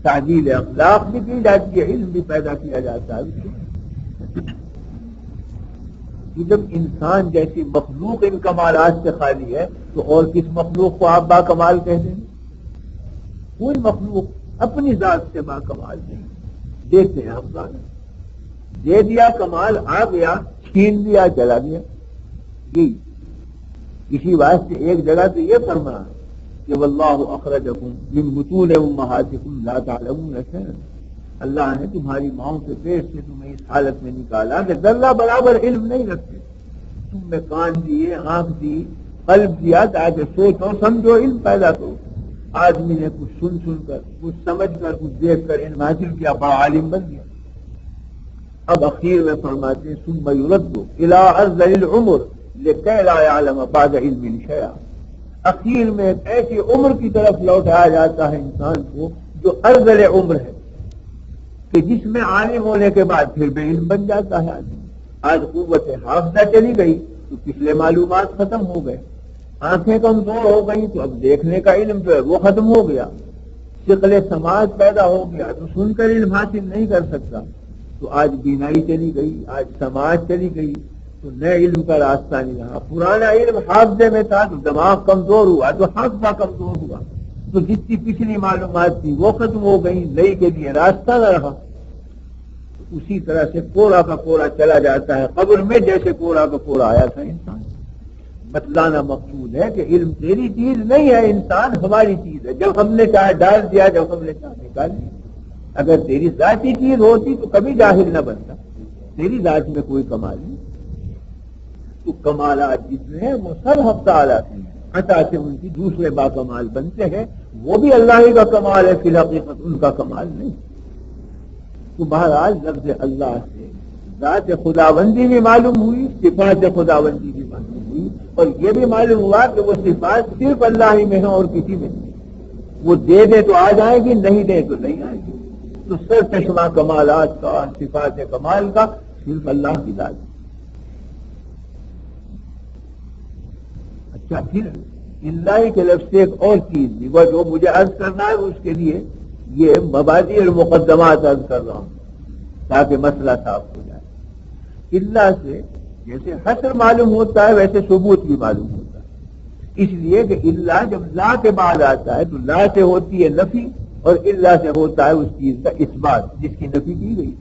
تعدیل اخلاق بھی کی جاتی ہے، علم بھی پیدا کیا جاتا ہے. کہ جب انسان جیسی مخلوق ان کمالات سے خالی ہے تو اور کس مخلوق کو آپ با کمال کہہ دیں؟ کوئی مخلوق اپنی ذات سے باکمال نہیں. دیکھتے ہیں ہم گانا دے دیا کمال آ گیا, چھین دیا چلا گیا. جی اسی واسطے ایک جگہ تو یہ فرمایا کہ واللہ اخرجکم من بطون امہاتکم لا تعلمون شیئا, اللہ نے تمہاری ماؤں کے پیٹ سے تمہیں اس حالت میں نکالا کہ ذرہ برابر علم نہیں رکھتے. تم میں کان دیے, آنکھ دی, قلب دیا تاکہ سوچو سمجھو علم پیدا کرو. آدمی نے کچھ سن کر, کچھ سمجھ کر, کچھ دیکھ کر علم حاصل کیا, بڑا عالم بن گیا. اب اخیر میں فرماتے ہیں ثم یرد الی ارذل العمر لکی لا یعلم بعد علم شیئا. اخیر میں ایک ایسی عمر کی طرف لوٹایا جاتا ہے انسان کو جو ارذل عمر ہے, کہ جس میں عالم ہونے کے بعد پھر بے علم بن جاتا ہے آدمی. آج قوت حافظہ چلی گئی تو پچھلے معلومات ختم ہو گئے, آنکھیں کمزور ہو گئی تو اب دیکھنے کا علم جو ہے وہ ختم ہو گیا, ثقل سماج پیدا ہو گیا تو سن کر علم حاصل نہیں کر سکتا. تو آج بینائی چلی گئی, آج سماج چلی گئی تو نئے علم کا راستہ نہیں رہا. پرانا علم حافظے میں تھا تو دماغ کمزور ہوا تو حافظہ کمزور ہوا, تو جتنی پچھلی معلومات تھی وہ ختم ہو گئی, نئی کے لیے راستہ نہ رہا. اسی طرح سے کوڑا کا کوڑا چلا جاتا ہے قبر میں, جیسے کوڑا کا کوڑا آیا تھا انسان. بتلانا مقصود ہے کہ علم تیری چیز نہیں ہے انسان, ہماری چیز ہے. جب ہم نے چاہے ڈال دیا, جب ہم نے چاہے نکال دیا. اگر تیری ذاتی چیز ہوتی تو کبھی جاہل نہ بنتا. تیری ذات میں کوئی کمال نہیں. تو کمالات جتنے ہیں وہ سب حق تعالیٰ سے عطا سے ان کی دوسرے باکمال بنتے ہیں, وہ بھی اللہ ہی کا کمال ہے, فی الحقیقت ان کا کمال نہیں. تو بہرحال لفظ اللہ سے ذات خداوندی بھی معلوم ہوئی, صفات خداوندی بھی معلوم ہوئی, اور یہ بھی معلوم ہوا کہ وہ صفات صرف اللہ ہی میں ہیں اور کسی میں نہیں. وہ دے دے تو آ جائے گی, نہیں دے تو نہیں آئے گی. تو سر چشمہ کمالات کا, صفات کمال کا صرف اللہ کی ذات. اچھا پھر اللہ کے لفظ سے ایک اور چیز بھی وہ جو مجھے عرض کرنا ہے, اس کے لیے یہ مبادی اور مقدمات عرض کر رہا ہوں تاکہ مسئلہ صاف ہو جائے. اللہ سے جیسے حصر معلوم ہوتا ہے ویسے ثبوت بھی معلوم ہوتا ہے. اس لیے کہ اللہ جب لا کے بعد آتا ہے تو لا سے ہوتی ہے نفی, اور اللہ سے ہوتا ہے اس چیز کا اثبات جس کی نفی کی گئی.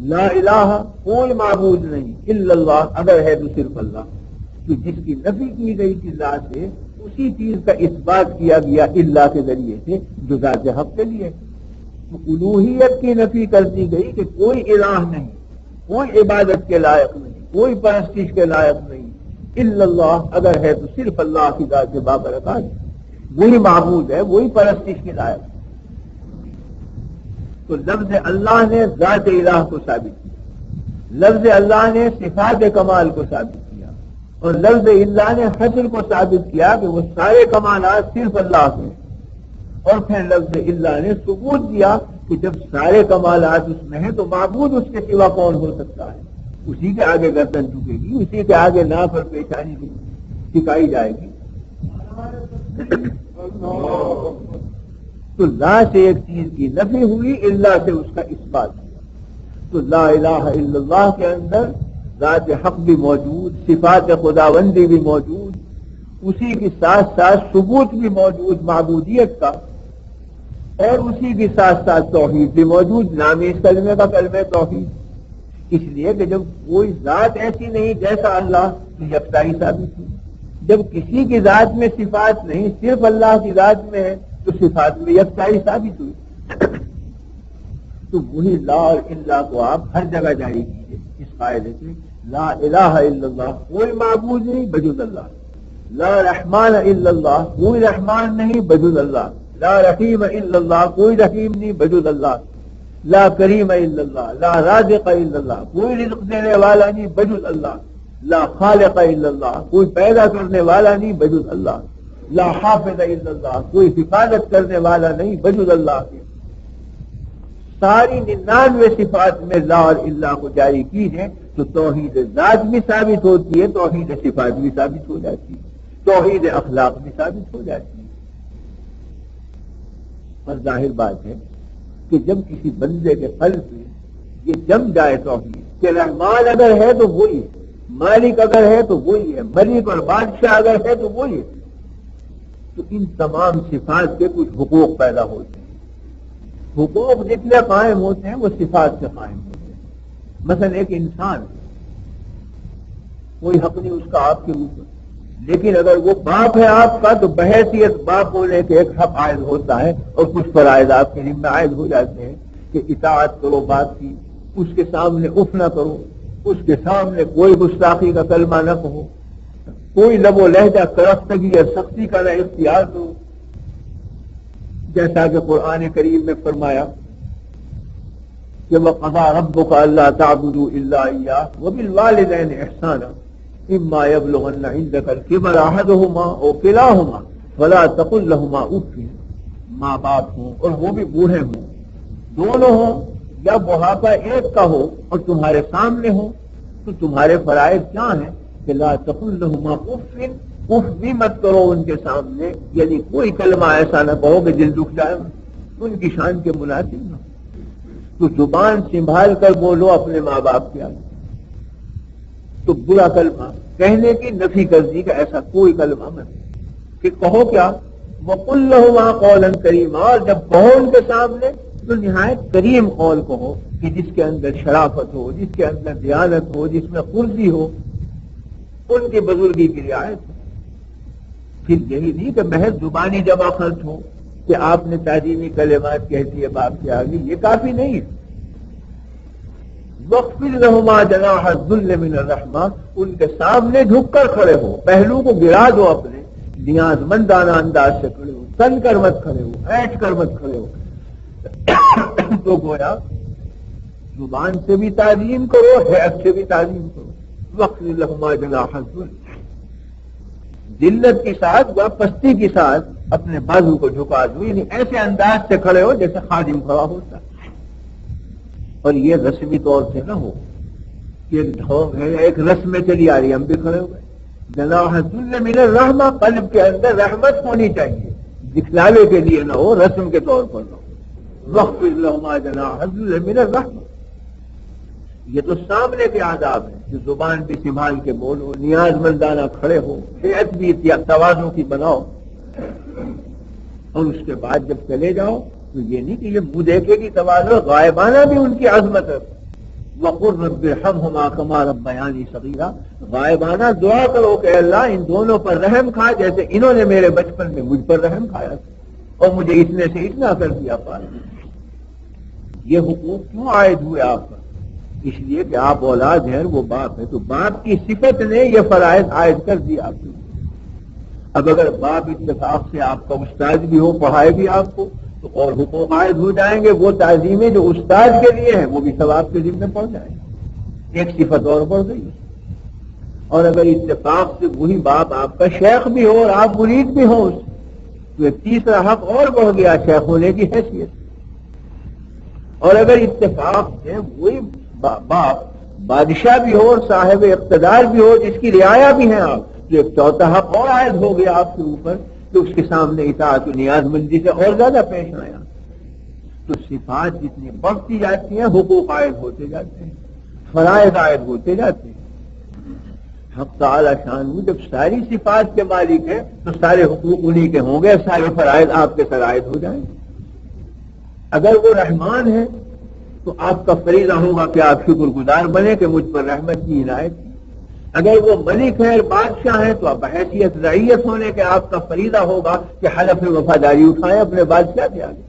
لا الہ کوئی معبود نہیں الا اللہ, اگر ہے تو صرف اللہ. تو جس کی نفی کی گئی تھی لا سے, اسی چیز کا اثبات کیا گیا اللہ کے ذریعے سے جو ذات حق کے لیے. تو الوہیت کی نفی کر دی گئی کہ کوئی الہ نہیں, کوئی عبادت کے لائق نہیں, کوئی پرستش کے لائق نہیں الا اللہ, اگر ہے تو صرف اللہ کی ذات سے بابرکات, وہی معبود ہے, وہی پرستش کے لائق. تو لفظ اللہ نے ذات الہ کو ثابت کیا, لفظ اللہ نے صفات کمال کو ثابت کیا, اور لفظ اللہ نے حصر کو ثابت کیا کہ وہ سارے کمالات صرف اللہ کے ہیں. اور پھر لفظ اللہ نے ثبوت دیا کہ جب سارے کمالات اس میں ہیں تو معبود اس کے سوا کون ہو سکتا ہے. اسی کے آگے گردن جھکے گی, اسی کے آگے ناف اور پیشانی ٹکائی جائے گی. تو لا سے ایک چیز کی نفی ہوئی, اللہ سے اس کا اثبات ہوا. تو لا الہ الا اللہ کے اندر ذات حق بھی موجود, صفات خداوندی بھی موجود, اسی کے ساتھ ساتھ ثبوت بھی موجود معبودیت کا, اور اسی کے ساتھ ساتھ توحید بھی موجود. نام اس کلمے کا کلمہ توحید. اس لیے کہ جب کوئی ذات ایسی نہیں جیسا اللہ تو یکتائی ثابت ہوئی. جب کسی کی ذات میں صفات نہیں, صرف اللہ کی ذات میں ہے, تو صفات میں یکتائی ثابت ہوئی. تو وہی لا اور الا کو آپ ہر جگہ جاری کیجیے اس قاعدے سے, لا الہ الا اللہ, کوئی معبود نہیں بجز اللہ. لا رحمان الا اللہ, کوئی رحمان نہیں بجز اللہ. لا رحیم الا اللہ, کوئی رحیم نہیں بجز اللہ. لا کریم الا اللہ, لا رازق الا اللہ, کوئی رزق دینے والا نہیں بجز اللہ. لا خالق الا اللہ, کوئی پیدا کرنے والا نہیں بجز اللہ. لا حافظ الا اللہ, کوئی حفاظت کرنے والا نہیں بجز اللہ کے. ساری 99 صفات میں لا اور اللہ کو جاری کیجیے تو توحید ذات بھی ثابت ہوتی ہے, توحید صفات بھی ثابت ہو جاتی ہے, توحید اخلاق بھی ثابت ہو جاتی ہے. اور ظاہر بات ہے کہ جب کسی بندے کے قلب میں یہ جم جائے توحید کہ رحمان اگر ہے تو وہی ہے, مالک اگر ہے تو وہی ہے, ملک اور بادشاہ اگر ہے تو وہی ہے, تو ان تمام صفات کے کچھ حقوق پیدا ہوتے ہیں. حقوق جتنے قائم ہوتے ہیں وہ صفات سے قائم ہوتے ہیں. مثلا ایک انسان کوئی حق نہیں اس کا آپ کے اوپر، لیکن اگر وہ باپ ہے آپ کا تو بحیثیت باپ ہونے کے ایک حق عائد ہوتا ہے اور کچھ فرائض آپ کے ذمہ عائد ہو جاتے ہیں کہ اطاعت کرو باپ کی، اس کے سامنے اف نہ کرو، اس کے سامنے کوئی گستاخی کا کلمہ نہ کہو، کوئی لب و لہجہ کرفتگی یا سختی کا نہ اختیار کرو، جیسا کہ قرآن کریم میں فرمایا کہ وَقَضَىٰ رَبُّكَ أَلَّا تَعْبُدُوا إِلَّا إِيَّاهُ وَبِالْوَالِدَيْنِ إِحْسَانًا إِمَّا يَبْلُغَنَّ عِندَكَ الْكِبَرَ أَحَدُهُمَا أَوْ كِلَاهُمَا فَلَا تَقُل لَّهُمَا أُفٍّ. ماں باپ ہوں اور وہ بھی بوڑھے ہوں، دونوں ہوں یا بڑھاپا ایک کا ہو اور تمہارے سامنے ہو تو تمہارے فرائض کیا ہیں کہ لا تقل لهما اف، اف بھی مت کرو ان کے سامنے، یعنی کوئی کلمہ ایسا نہ کہو کہ دل دکھ جائے، ان کی شان کے مناسب نہ. تو زبان سنبھال کر بولو اپنے ماں باپ کے آگے. تو برا کلمہ کہنے کی نفی کر دی کہ ایسا کوئی کلمہ مت کہ کہو کیا وَقُلْ لَهُمَا قَوْلًا كَرِيمًا، اور جب کہو ان کے سامنے تو نہایت کریم قول کہو کہ جس کے اندر شرافت ہو، جس کے اندر دیانت ہو، جس میں خلصی ہو، ان کی بزرگی کی رعایت ہو. پھر یہی نہیں کہ محض زبانی جمع خرچ ہو کہ آپ نے تعظیمی کلمات کہتی ہے باپ کے آگے، یہ کافی نہیں ہے. وَاخْفِضْ لَهُمَا جَنَاحَ الذُّلِّ مِنَ الرَّحْمَةِ، ان کے سامنے جھک کر کھڑے ہو، پہلو کو گرا دو، اپنے نیاز مندانہ انداز سے کھڑے ہو، تن کر مت کھڑے ہو، ایٹ کر مت کھڑے ہو. تو گویا زبان سے بھی تعظیم کرو، حیات سے بھی تعظیم کرو. وَاخْفِضْ لَهُمَا جَنَاحَ الذُّلِّ، ذلت کے ساتھ و پستی کے ساتھ اپنے بازو کو جھکا دو، یعنی ایسے انداز سے کھڑے ہو جیسے خادم کھڑا ہوتا ہے. اور یہ رسمی طور سے نہ ہو کہ ایک ڈھونگ ہے یا ایک رسم میں چلی آ رہی، ہم بھی کھڑے ہوئے. جناح الذل من الرحمہ، قلب کے اندر رحمت ہونی چاہیے، دکھلاوے کے لیے نہ ہو، رسم کے طور پر نہ ہو. وَاخْفِضْ لَهُمَا جَنَاحَ الذُّلِّ مِنَ الرَّحْمَةِ. یہ تو سامنے کے آداب ہیں کہ زبان بھی سنبھال کے بولو، نیاز مندانہ کھڑے ہو، ہیئت بھی تواضع کی بناؤ. اور اس کے بعد جب چلے جاؤ تو یہ نہیں کہ یہ منہ دیکھے گی تواضع، غائبانہ بھی ان کی عظمت ہے. وَقُلْ رَبِّ ارْحَمْهُمَا كَمَا رَبَّيَانِي صَغِيرًا، غائبانہ دعا کرو کہ اللہ ان دونوں پر رحم کھا جیسے انہوں نے میرے بچپن میں مجھ پر رحم کھایا تھا اور مجھے اتنے سے اتنا کر دیا پال. یہ حقوق کیوں عائد ہوئے آپ پر؟ اس لیے کہ آپ اولاد ہیں، وہ باپ ہے، تو باپ کی صفت نے یہ فرائض عائد کر دی آپ کو. اب اگر باپ اتفاق سے آپ کا استاد بھی ہو، پڑھائے بھی آپ کو، تو اور حقوق عائد ہو جائیں گے. وہ تعظیمیں جو استاد کے لیے ہیں وہ بھی ثواب کے ذمہ پڑ جائیں گے، ایک صفت اور بڑھ گئی. اور اگر اتفاق سے وہی باپ آپ کا شیخ بھی ہو اور آپ مرید بھی ہوں تو ایک تیسرا حق اور بڑھ گیا شیخ ہونے کی حیثیت. اور اگر اتفاق سے وہی باپ بادشاہ بھی ہو اور صاحب اقتدار بھی ہو، جس کی رعایا بھی ہیں آپ، تو ایک چوتھا حق اور عائد ہو گیا آپ کے اوپر تو اس کے سامنے اطاعت و نیاز مندی سے اور زیادہ پیش آیا. تو صفات جتنی بڑھتی جاتی ہیں حقوق عائد ہوتے جاتے ہیں، فرائض عائد ہوتے جاتے ہیں. حق تعالی شان جب ساری صفات کے مالک ہیں تو سارے حقوق انہی کے ہوں گے، سارے فرائض آپ کے سر عائد ہو جائیں گے. اگر وہ رحمان ہے تو آپ کا فریضہ ہوگا کہ آپ شکر گزار بنے کہ مجھ پر رحمت کی عنایت کی. اگر وہ ملک ہے اور بادشاہ ہے تو آپ بحیثیت رعیت ہونے کے آپ کا فریضہ ہوگا کہ حلف وفاداری اٹھائیں اپنے بادشاہ کے آگے.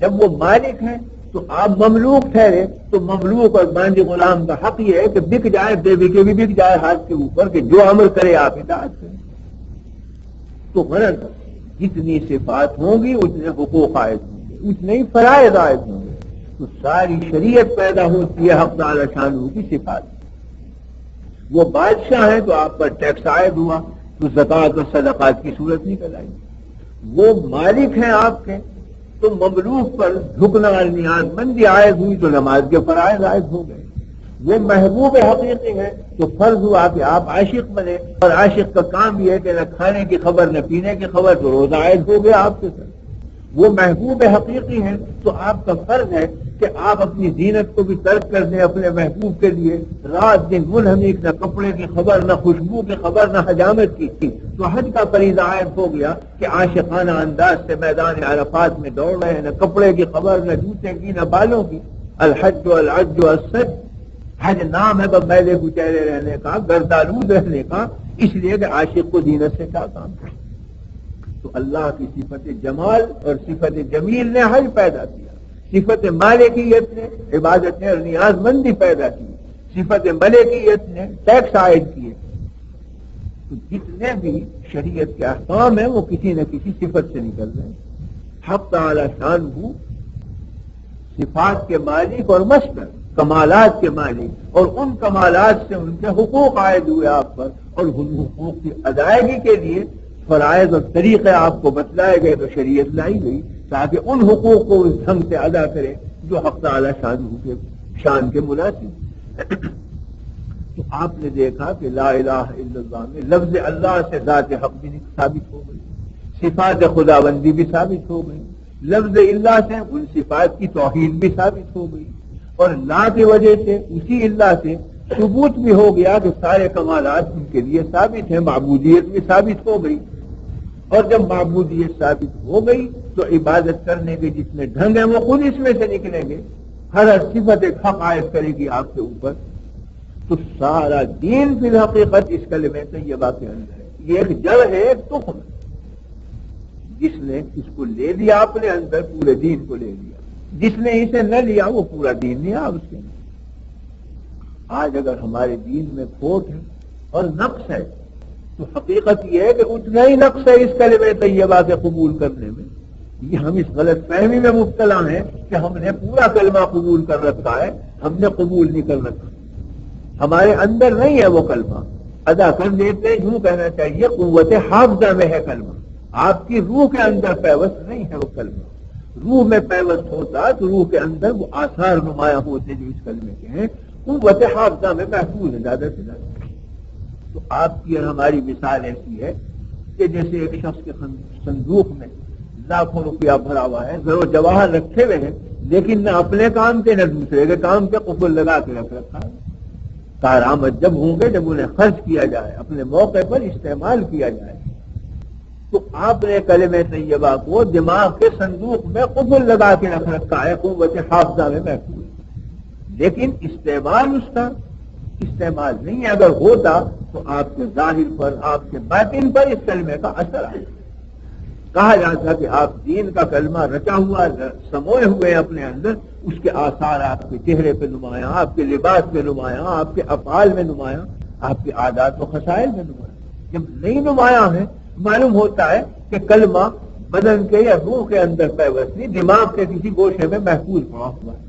جب وہ مالک ہے تو آپ مملوک ٹھہرے تو مملوک اور باندی غلام کا حق یہ ہے کہ بک جائے، بے بکے بھی بک جائے ہاتھ کے اوپر، کہ جو عمل کرے آپ اطاعت کریں. تو غرض جتنی صفات ہوں گی اتنے حقوق عائد ہوں گے، اتنے ہی فرائض عائد ہوں گے. تو ساری شریعت پیدا ہوتی ہے حق تعالی شانہ کی صفات. وہ بادشاہ ہے تو آپ پر ٹیکس عائد ہوا تو زکوٰۃ اور صدقات کی صورت نکل آئی. وہ مالک ہیں آپ کے تو مملوک پر جھکنا اور نیاز مندی عائد ہوئی تو نماز کے فرائض عائد ہو گئے. وہ محبوب حقیقی ہے تو فرض ہوا کہ آپ عاشق بنے، اور عاشق کا کام یہ ہے کہ نہ کھانے کی خبر نہ پینے کی خبر، تو روزہ عائد ہو گیا آپ کے ساتھ. وہ محبوب حقیقی ہیں تو آپ کا فرض ہے کہ آپ اپنی زینت کو بھی ترک کر دیں اپنے محبوب کے لیے. رات دن منہمک، نہ کپڑے کی خبر، نہ خوشبو کی خبر، نہ حجامت کی تھی. تو حج کا فریضہ عائد ہو گیا کہ عاشقانہ انداز سے میدان عرفات میں دوڑ رہے ہیں، نہ کپڑے کی خبر، نہ جوتے کی، نہ بالوں کی. الحج والعج والسج، حج نام ہے میلے کچیلے رہنے کا، گردآلود رہنے کا، اس لیے کہ عاشق کو زینت سے کیا کام ہے. تو اللہ کی صفت جمال اور صفت جمیل نے حج پیدا کیا، صفت مالکیت نے عبادت اور نیاز مندی پیدا کی، صفت ملکیت نے ٹیکس عائد کیے. تو جتنے بھی شریعت کے احکام ہیں وہ کسی نہ کسی صفت سے نکل رہے ہیں. حق تعالی شان ہو صفات کے مالک اور مصدر، کمالات کے مالک، اور ان کمالات سے ان کے حقوق عائد ہوئے آپ پر، اور ان حقوق کی ادائیگی کے لیے فرائض اور طریقے آپ کو بتلائے گئے تو شریعت لائی گئی تاکہ ان حقوق کو اس ڈھنگ سے ادا کرے جو حق تعالی شان کے مناسب. تو آپ نے دیکھا کہ لا الہ الا اللہ میں لفظ اللہ سے ذات حق بھی ثابت ہو گئی، صفات خداوندی بھی ثابت ہو گئی، لفظ اللہ سے ان صفات کی توحید بھی ثابت ہو گئی، اور لا کی وجہ سے اسی اللہ سے ثبوت بھی ہو گیا کہ سارے کمالات ان کے لیے ثابت ہیں، معبودیت بھی ثابت ہو گئی. اور جب معبودیت ثابت ہو گئی تو عبادت کرنے کے جتنے ڈھنگ ہیں وہ خود اس میں سے نکلیں گے. ہر صفت ایک حق عائد کرے گی آپ کے اوپر. تو سارا دین فی الحقیقت اس کلمہ طیبہ کے اندر ہے. یہ ایک جڑ ہے، ایک تخم، جس نے اس کو لے لیا اپنے اندر پورے دین کو لے لیا، جس نے اسے نہ لیا وہ پورا دین نہیں آ اس کے اندر. آج اگر ہمارے دین میں کھوٹ ہے اور نقص ہے تو حقیقت یہ ہے کہ اتنا ہی نقص ہے اس کلمہ طیبہ کے قبول کرنے میں. یہ ہم اس غلط فہمی میں مبتلا ہیں کہ ہم نے پورا کلمہ قبول کر رکھا ہے، ہم نے قبول نہیں کر رکھا. ہمارے اندر نہیں ہے وہ کلمہ، ادا کر لیتے ہیں. یوں کہنا چاہیے قوت حافظہ میں ہے کلمہ، آپ کی روح کے اندر پیوست نہیں ہے وہ کلمہ. روح میں پیوست ہوتا تو روح کے اندر وہ آثار نمایاں ہوتے جو اس کلمے کے ہیں. قوت حافظہ میں محفوظ ہے زیادہ سے زیادہ. تو آپ کی اور ہماری مثال ایسی ہے کہ جیسے ایک شخص کے صندوق میں لاکھوں روپیہ بھرا ہوا ہے، زر و جواہر رکھے ہوئے ہیں، لیکن نہ اپنے کام کے نہ دوسرے کے کام کے قفل لگا کے رکھ رکھا ہے. کارآمد جب ہوں گے جب انہیں خرچ کیا جائے، اپنے موقع پر استعمال کیا جائے. تو آپ نے کلمہ طیبہ کو دماغ کے صندوق میں قفل لگا کے رکھ رکھا ہے، قوت حافظہ میں محفوظ، لیکن استعمال اس کا استعمال نہیں ہے. اگر ہوتا تو آپ کے ظاہر پر، آپ کے باطن پر اس کلمے کا اثر آئے. کہا جاتا کہ آپ دین کا کلمہ رچا ہوا سموئے ہوئے اپنے اندر، اس کے آثار آپ کے چہرے پہ نمایاں، آپ کے لباس پہ نمایاں، آپ کے افعال میں نمایاں، آپ کے عادات و خصائل میں نمایاں. جب نہیں نمایاں ہے معلوم ہوتا ہے کہ کلمہ بدن کے یا روح کے اندر پیوست نہیں، دماغ کے کسی گوشے میں محفوظ پڑا ہوا ہے.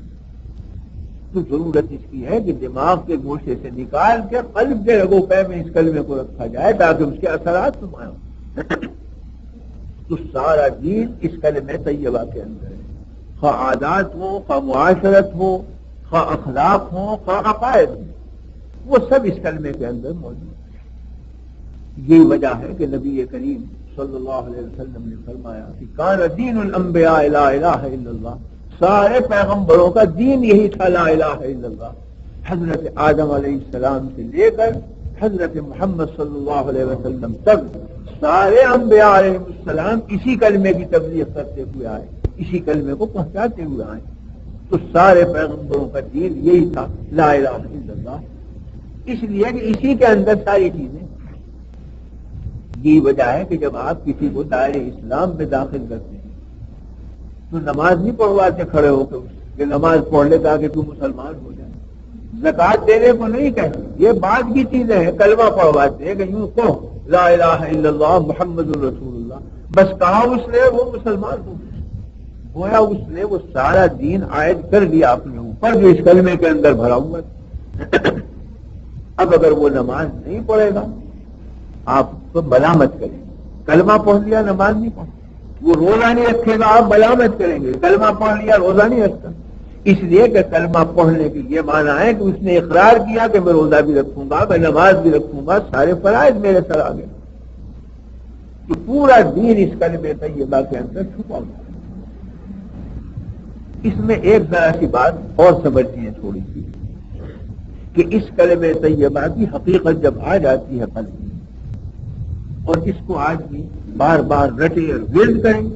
تو ضرورت اس کی ہے کہ دماغ کے گوشے سے نکال کے قلب کے رگو پے میں اس کلمے کو رکھا جائے تاکہ اس کے اثرات نمایاں ہوں. تو سارا دین اس کلمہ طیبہ کے اندر ہے، خواہ عادات ہو، خواہ معاشرت ہو، خواہ اخلاق ہو، خواہ عقائد ہو، وہ سب اس کلمے کے اندر موجود ہے. یہی وجہ ہے کہ نبی کریم صلی اللہ علیہ وسلم نے فرمایا کہ کان دین الانبیاء لا الہ الا اللہ، سارے پیغمبروں کا دین یہی تھا لا الہ الا اللہ. حضرت آدم علیہ السلام سے لے کر حضرت محمد صلی اللہ علیہ وسلم تک سارے انبیاء علیہ السلام اسی کلمے کی تبلیغ کرتے ہوئے آئے، اسی کلمے کو پہنچاتے ہوئے آئے. تو سارے پیغمبروں کا دین یہی تھا لا الہ الا اللہ، اس لیے کہ اسی کے اندر ساری چیزیں. یہی وجہ ہے کہ جب آپ کسی کو دائرے اسلام میں داخل کرتے ہیں تو نماز نہیں پڑھواتے کھڑے ہو کے کہ نماز پڑھ لے تاکہ تو مسلمان ہو جائے. زکوٰۃ دینے کو نہیں کہتے، یہ بعد کی چیزیں ہیں. کلمہ پڑھواتے ہیں کہ یوں کہو لا الہ الا اللہ محمد رسول اللہ، بس کہا اس نے وہ مسلمان ہو گیا. گویا اس نے وہ سارا دین عائد کر دیا اپنے اوپر جو اس کلمے کے اندر بھرا ہوا تھا. اب اگر وہ نماز نہیں پڑھے گا آپ تو ملامت کریں گے. کلمہ پڑھ لیا نماز نہیں پڑھ، وہ روزہ نہیں رکھے گا آپ ملامت کریں گے. کلمہ پڑھ لیا روزہ نہیں رکھتا، اس لیے کہ کلمہ پڑھنے کی یہ معنی ہے کہ اس نے اقرار کیا کہ میں روزہ بھی رکھوں گا، میں نماز بھی رکھوں گا، سارے فرائض میرے سر آ گئے. تو پورا دین اس کلمہ طیبہ کے اندر چھپا ہوا ہے. اس میں ایک ذرا سی بات اور سمجھنی ہے تھوڑی سی، کہ اس کلمہ طیبہ کی حقیقت جب آ جاتی ہے قلب میں اور اس کو آدمی بار بار رٹے اور ورد کریں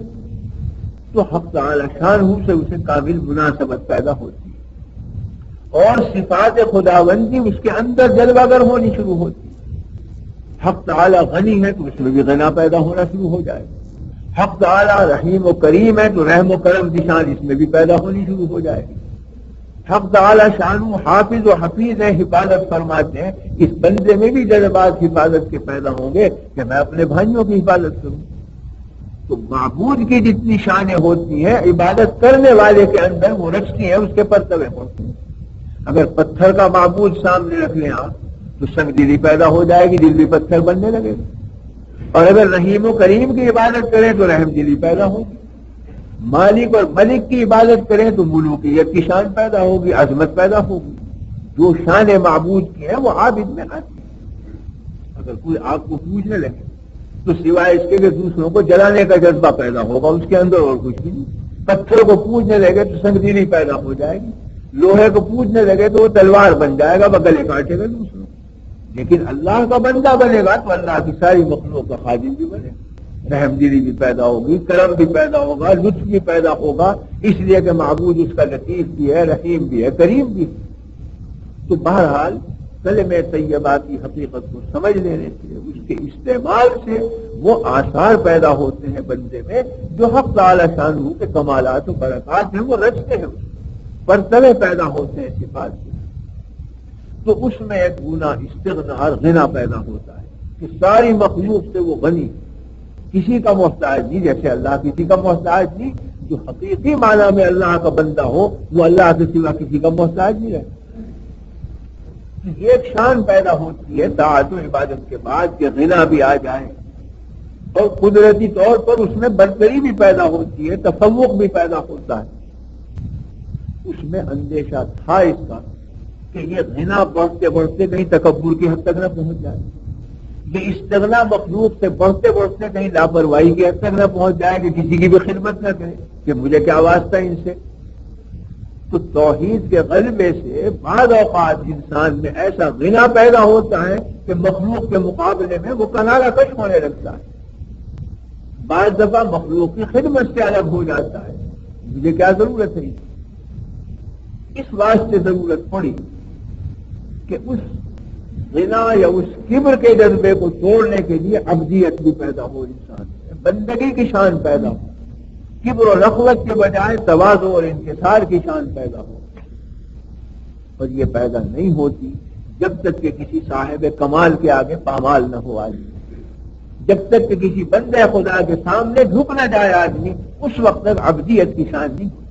تو حق تعالی شانہ سے اسے کامل مناسبت پیدا ہوتی ہے اور صفات خداوندی اس کے اندر جلوہ گر ہونی شروع ہوتی ہے۔ حق تعالی غنی ہے تو اس میں بھی غنا پیدا ہونا شروع ہو جائے گا، حق تعالی رحیم و کریم ہے تو رحم و کرم کی شان اس میں بھی پیدا ہونی شروع ہو جائے گی۔ حق تعالی شانو حافظ و حفیظ ہے، حفاظت فرماتے ہیں، اس بندے میں بھی جذبات حفاظت کے پیدا ہوں گے کہ میں اپنے بھائیوں کی حفاظت کروں۔ تو معبود کی جتنی شانیں ہوتی ہیں عبادت کرنے والے کے اندر وہ رچتی ہیں، اس کے پرتوے ہوتے ہیں۔ اگر پتھر کا معبود سامنے رکھ لیں آپ تو سنگ دلی پیدا ہو جائے گی، دل بھی پتھر بننے لگے گا، اور اگر رحیم و کریم کی عبادت کریں تو رحم دلی پیدا ہوگی، مالک اور ملک کی عبادت کریں تو ملوکیت کی شان پیدا ہوگی، عظمت پیدا ہوگی۔ جو شان معبود کی ہے وہ عابد میں آتی ہے۔ اگر کوئی آپ کو پوچھنے لگے تو سوائے اس کے کہ دوسروں کو جلانے کا جذبہ پیدا ہوگا، اس کے اندر اور کچھ بھی نہیں۔ پتھر کو پوجنے لگے تو سنگ دلی پیدا ہو جائے گی، لوہے کو پوجنے لگے تو وہ تلوار بن جائے گا، گلے کاٹے گا دوسروں۔ لیکن اللہ کا بندہ بنے گا تو اللہ کی ساری مخلوق کا خادم بھی بنے گا، رحم دلی بھی پیدا ہوگی، کرم بھی پیدا ہوگا، لطف بھی پیدا ہوگا، اس لیے کہ معبود اس کا لطیف بھی ہے، رحیم بھی ہے، کریم بھی ہے۔ تو بہرحال کلمہ طیبہ کی حقیقت کو سمجھ لینے سے اس کے استعمال سے وہ آثار پیدا ہوتے ہیں بندے میں، جو حق تعالی شانہ کے کمالات و برکات ہیں وہ رچتے ہیں، پرتوے پیدا ہوتے ہیں صفات کے۔ تو اس میں ایک گنا استغنا اور غنا پیدا ہوتا ہے کہ ساری مخلوق سے وہ غنی، کسی کا محتاج نہیں، جیسے اللہ کسی کا محتاج نہیں۔ جو حقیقی معنی میں اللہ کا بندہ ہو وہ اللہ کے سوا کسی کا محتاج نہیں رہتا۔ یہ ایک شان پیدا ہوتی ہے طاعت و عبادت کے بعد کہ غنا بھی آ جائے، اور قدرتی طور پر اس میں برتری بھی پیدا ہوتی ہے، تفوق بھی پیدا ہوتا ہے۔ اس میں اندیشہ تھا اس کا کہ یہ غنا بڑھتے بڑھتے کہیں تکبر کی حد تک نہ پہنچ جائے، یہ استغنا مخلوق سے بڑھتے بڑھتے کہیں لاپرواہی کی حد تک نہ پہنچ جائے کہ کسی کی بھی خدمت نہ کرے کہ مجھے کیا واسطہ ان سے۔ تو توحید کے غلبے سے بعض اوقات انسان میں ایسا غنا پیدا ہوتا ہے کہ مخلوق کے مقابلے میں وہ کنارہ کش ہونے لگتا ہے، بعض دفعہ مخلوق کی خدمت سے الگ ہو جاتا ہے۔ مجھے کیا ضرورت ہے؟ اس واسطے ضرورت پڑی کہ اس غنا یا اس کبر کے جذبے کو توڑنے کے لیے عبدیت بھی پیدا ہو، انسان میں بندگی کی شان پیدا ہو، کبر و رغبت کے بجائے تواضع اور انکسار کی شان پیدا ہو۔ اور یہ پیدا نہیں ہوتی جب تک کہ کسی صاحب کمال کے آگے پامال نہ ہو آدمی، جب تک کہ کسی بندے خدا کے سامنے جھک نہ جائے آدمی، اس وقت تک عبدیت کی شان نہیں ہوتی۔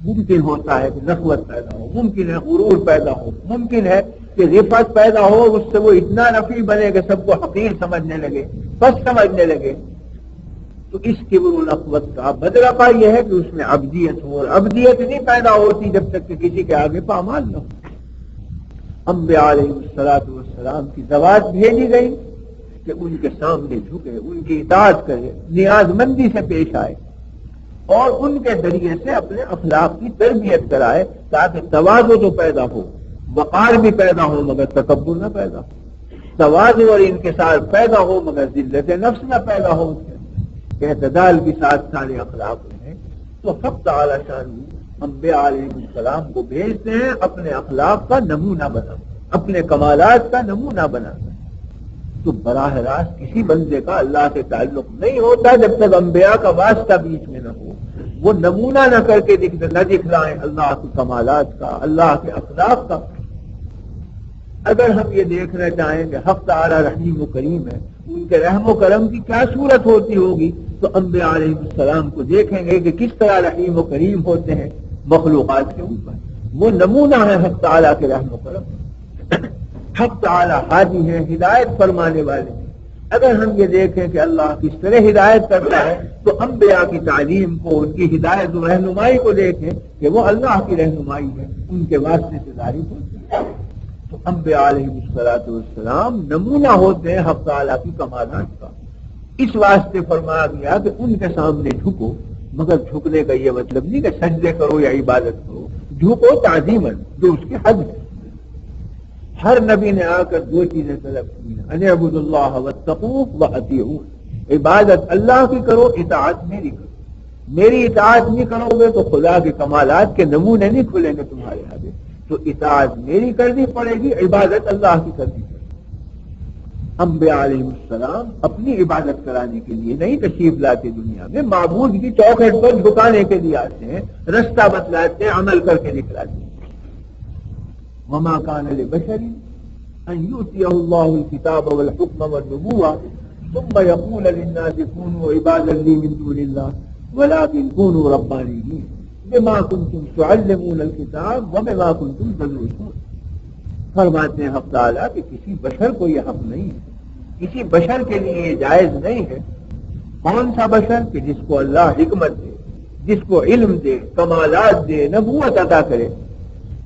ممکن ہوتا ہے کہ نخوت پیدا ہو، ممکن ہے غرور پیدا ہو، ممکن ہے کہ رفعت پیدا ہو، اس سے وہ اتنا رفیع بنے کہ سب کو حقیر سمجھنے لگے، پس سمجھنے لگے۔ تو اس کبر و نخوت کا بدرقہ یہ ہے کہ اس میں عبدیت ہو، اور عبدیت نہیں پیدا ہوتی جب تک کہ کسی کے آگے پامال نہ ہو۔ انبیاء علیہ الصلوۃ والسلام کی دعوت بھیجی گئی کہ ان کے سامنے جھکے، ان کی اطاعت کرے، نیاز مندی سے پیش آئے، اور ان کے ذریعے سے اپنے اخلاق کی تربیت کرائے تاکہ تواضع تو پیدا ہو، وقار بھی پیدا ہو مگر تکبر نہ پیدا ہو، تواضع اور انکسار پیدا ہو مگر ذلت نفس نہ پیدا ہو، کہ اعتدال کے ساتھ سارے اخلاق ہیں۔ تو حق تعالی شانہ انبیاء علیہ السلام کو بھیجتے ہیں اپنے اخلاق کا نمونہ بنا، اپنے کمالات کا نمونہ بنا۔ تو براہ راست کسی بندے کا اللہ سے تعلق نہیں ہوتا جب تک انبیاء کا واسطہ بیچ میں نہ ہو، وہ نمونہ نہ کر کے نہ دکھلائیں اللہ کے کمالات کا، اللہ کے اخلاق کا۔ اگر ہم یہ دیکھنا چاہیں کہ حق تعالی رحیم و کریم ہے، ان کے رحم و کرم کی کیا صورت ہوتی ہوگی، تو انبیاء علیہ السلام کو دیکھیں گے کہ کس طرح رحیم و کریم ہوتے ہیں مخلوقات کے اوپر۔ وہ نمونہ ہے حق تعالی کے رحم و کرم۔ حق تعالی ہادی ہے، ہدایت فرمانے والے ہیں۔ اگر ہم یہ دیکھیں کہ اللہ کس طرح ہدایت کرتا ہے تو انبیاء کی تعلیم کو، ان کی ہدایت و رہنمائی کو دیکھیں کہ وہ اللہ کی رہنمائی ہے، ان کے واسطے سے جاری ہوتی ہے۔ تو انبیاء علیہ الصلوۃ والسلام نمونہ ہوتے ہیں حق تعالی کی کمالات کا۔ اس واسطے فرمایا گیا کہ ان کے سامنے جھکو، مگر جھکنے کا یہ مطلب نہیں کہ سجدے کرو یا عبادت کرو، جھکو تعظیماً، جو اس کی حد ہے۔ ہر نبی نے آ کر دو چیزیں طلب کی ہیں، ان اعبدوا اللہ واتقوہ واطیعون، عبادت اللہ کی کرو، اطاعت میری کرو۔ میری اطاعت نہیں کرو گے تو خدا کے کمالات کے نمونے نہیں کھلیں گے تمہارے آگے، تو اطاعت میری کرنی پڑے گی، عبادت اللہ کی کرنی پڑے گی۔ انبیاء علیہ السلام اپنی عبادت کرانے کے لیے نہیں تشریف لاتے دنیا میں، معبود کی چوکھٹ پر جھکانے کے لیے آتے ہیں، رستہ بتلاتے ہیں، عمل کر کے دکھلاتے ہیں۔ وما كان لبشر ان يؤتيه الله الكتاب والحكم والنبوة ثم يقول للناس كونوا عبادا لي من دون الله ولكن كونوا ربانيين بما كنتم تعلمون الكتاب وبما كنتم تدرسون۔ فرماتے ہیں حق تعالیٰ کہ کسی بشر کو یہ حق نہیں ہے، کسی بشر کے لیے یہ جائز نہیں ہے۔ کون سا بشر؟ کہ جس کو اللہ حکمت دے، جس کو علم دے، کمالات دے، نبوت عطا کرے،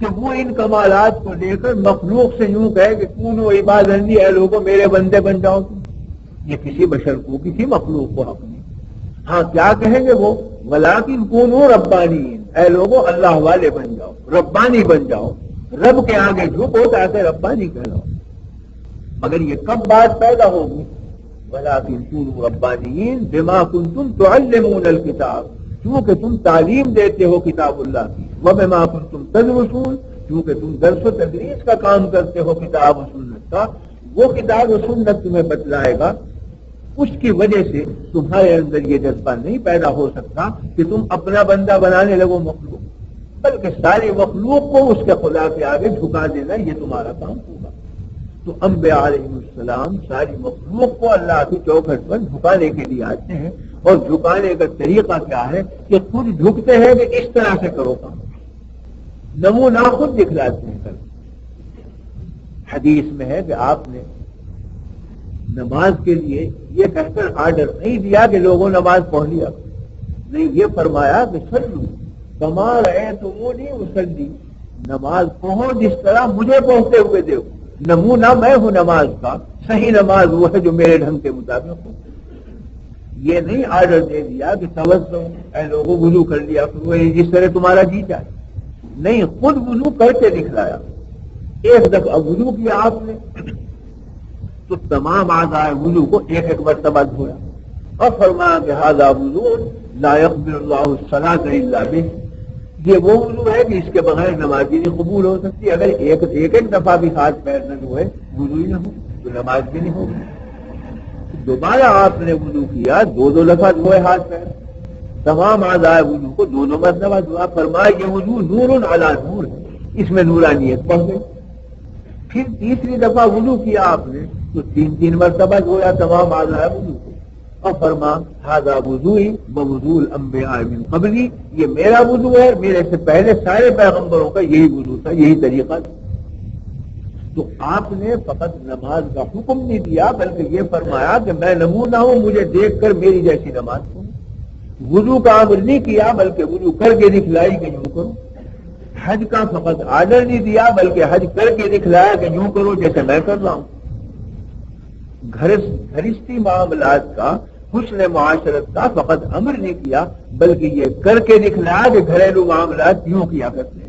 کہ وہ ان کمالات کو لے کر مخلوق سے یوں کہے کہ کونوا عبادا لی، اے لوگوں میرے بندے بن جاؤ تم۔ یہ کسی بشر کو، کسی مخلوق کو حق نہیں۔ ہاں کیا کہیں گے وہ؟ ولیکن کونوا ربانیین، اے لوگوں اللہ والے بن جاؤ، ربانی بن جاؤ، رب کے آگے جھکو تاکہ ربانی کہلاؤ۔ مگر یہ کب بات پیدا ہوگی؟ ولیکن کونوا ربانیین بما کنتم تعلمون الکتاب، کیونکہ تم تعلیم دیتے ہو کتاب اللہ کی، وبما کنتم تدرسون، کیونکہ تم درس و تدریس کا کام کرتے ہو کتاب و سنت کا، وہ کتاب و سنت تمہیں بتلائے گا۔ اس کی وجہ سے تمہارے اندر یہ جذبہ نہیں پیدا ہو سکتا کہ تم اپنا بندہ بنانے لگو مخلوق، بلکہ ساری مخلوق کو اس کے خدا کے آگے جھکا دینا یہ تمہارا کام ہوگا۔ تو انبیاء علیہ السلام ساری مخلوق کو اللہ کی چوکھٹ پر جھکانے کے لیے آتے ہیں، اور جھکانے کا طریقہ کیا ہے کہ خود جھکتے ہیں کہ اس طرح سے کرو کام، نمونہ خود دکھلاتے ہیں کر۔ حدیث میں ہے کہ آپ نے نماز کے لیے یہ کہہ کر آرڈر نہیں دیا کہ لوگوں نماز پڑھ لیا، نہیں، یہ فرمایا کہ صلو کما رأیتمونی اصلی، نماز پڑھو جس طرح مجھے پڑھتے ہوئے دیکھو۔ نمونہ میں ہوں نماز کا، صحیح نماز وہ ہے جو میرے ڈھنگ کے مطابق ہو۔ یہ نہیں آرڈر دے دیا کہ توجہ اے لوگوں وضو کر لیا جس طرح تمہارا جی چاہے، نہیں، خود وضو کر کے دکھلایا۔ ایک دفعہ وضو کیا آپ نے تو تمام اعضاء وضو کو ایک ایک مرتبہ دھویا، اور فرمایا کہ ھذا وضو لا يقبل اللہ الصلاۃ الا بہ، یہ وہ وضو ہے کہ اس کے بغیر نماز بھی نہیں قبول ہو سکتی۔ اگر ایک دفعہ بھی ہاتھ پیر نہ دھوئے، وضو ہی نہ ہو تو نماز بھی نہیں ہوگی۔ دوبارہ آپ نے وضو کیا، دو دفعہ دھوئے ہاتھ پیر، تمام اعضاء وضو کو دو مرتبہ دھوا، فرمایا یہ وضو نور علی نور ہے، اس میں نورانیت پڑ گئی۔ پھر تیسری دفعہ وضو کیا آپ نے تو تین مرتبہ دھویا تمام اعضاء وضو کو، اور فرما ھذا وضوئی ووضوء الانبیاء من قبلی، یہ میرا وضو ہے، میرے سے پہلے سارے پیغمبروں کا یہی وضو تھا، یہی طریقہ تھا۔ تو آپ نے فقط نماز کا حکم نہیں دیا، بلکہ یہ فرمایا کہ میں نمونہ ہوں، مجھے دیکھ کر میری جیسی نماز پڑھو۔ وضو کا امر نہیں کیا، بلکہ وضو کر کے دکھلائی کہ یوں کرو۔ حج کا فقط آرڈر نہیں دیا، بلکہ حج کر کے دکھلایا کہ یوں کرو جیسے میں کر رہا ہوں۔ گھرستی معاملات کا، حسن معاشرت کا فقط امر نہیں کیا، بلکہ یہ کر کے دکھلایا کہ گھریلو معاملات یوں کیا کرتے ہیں۔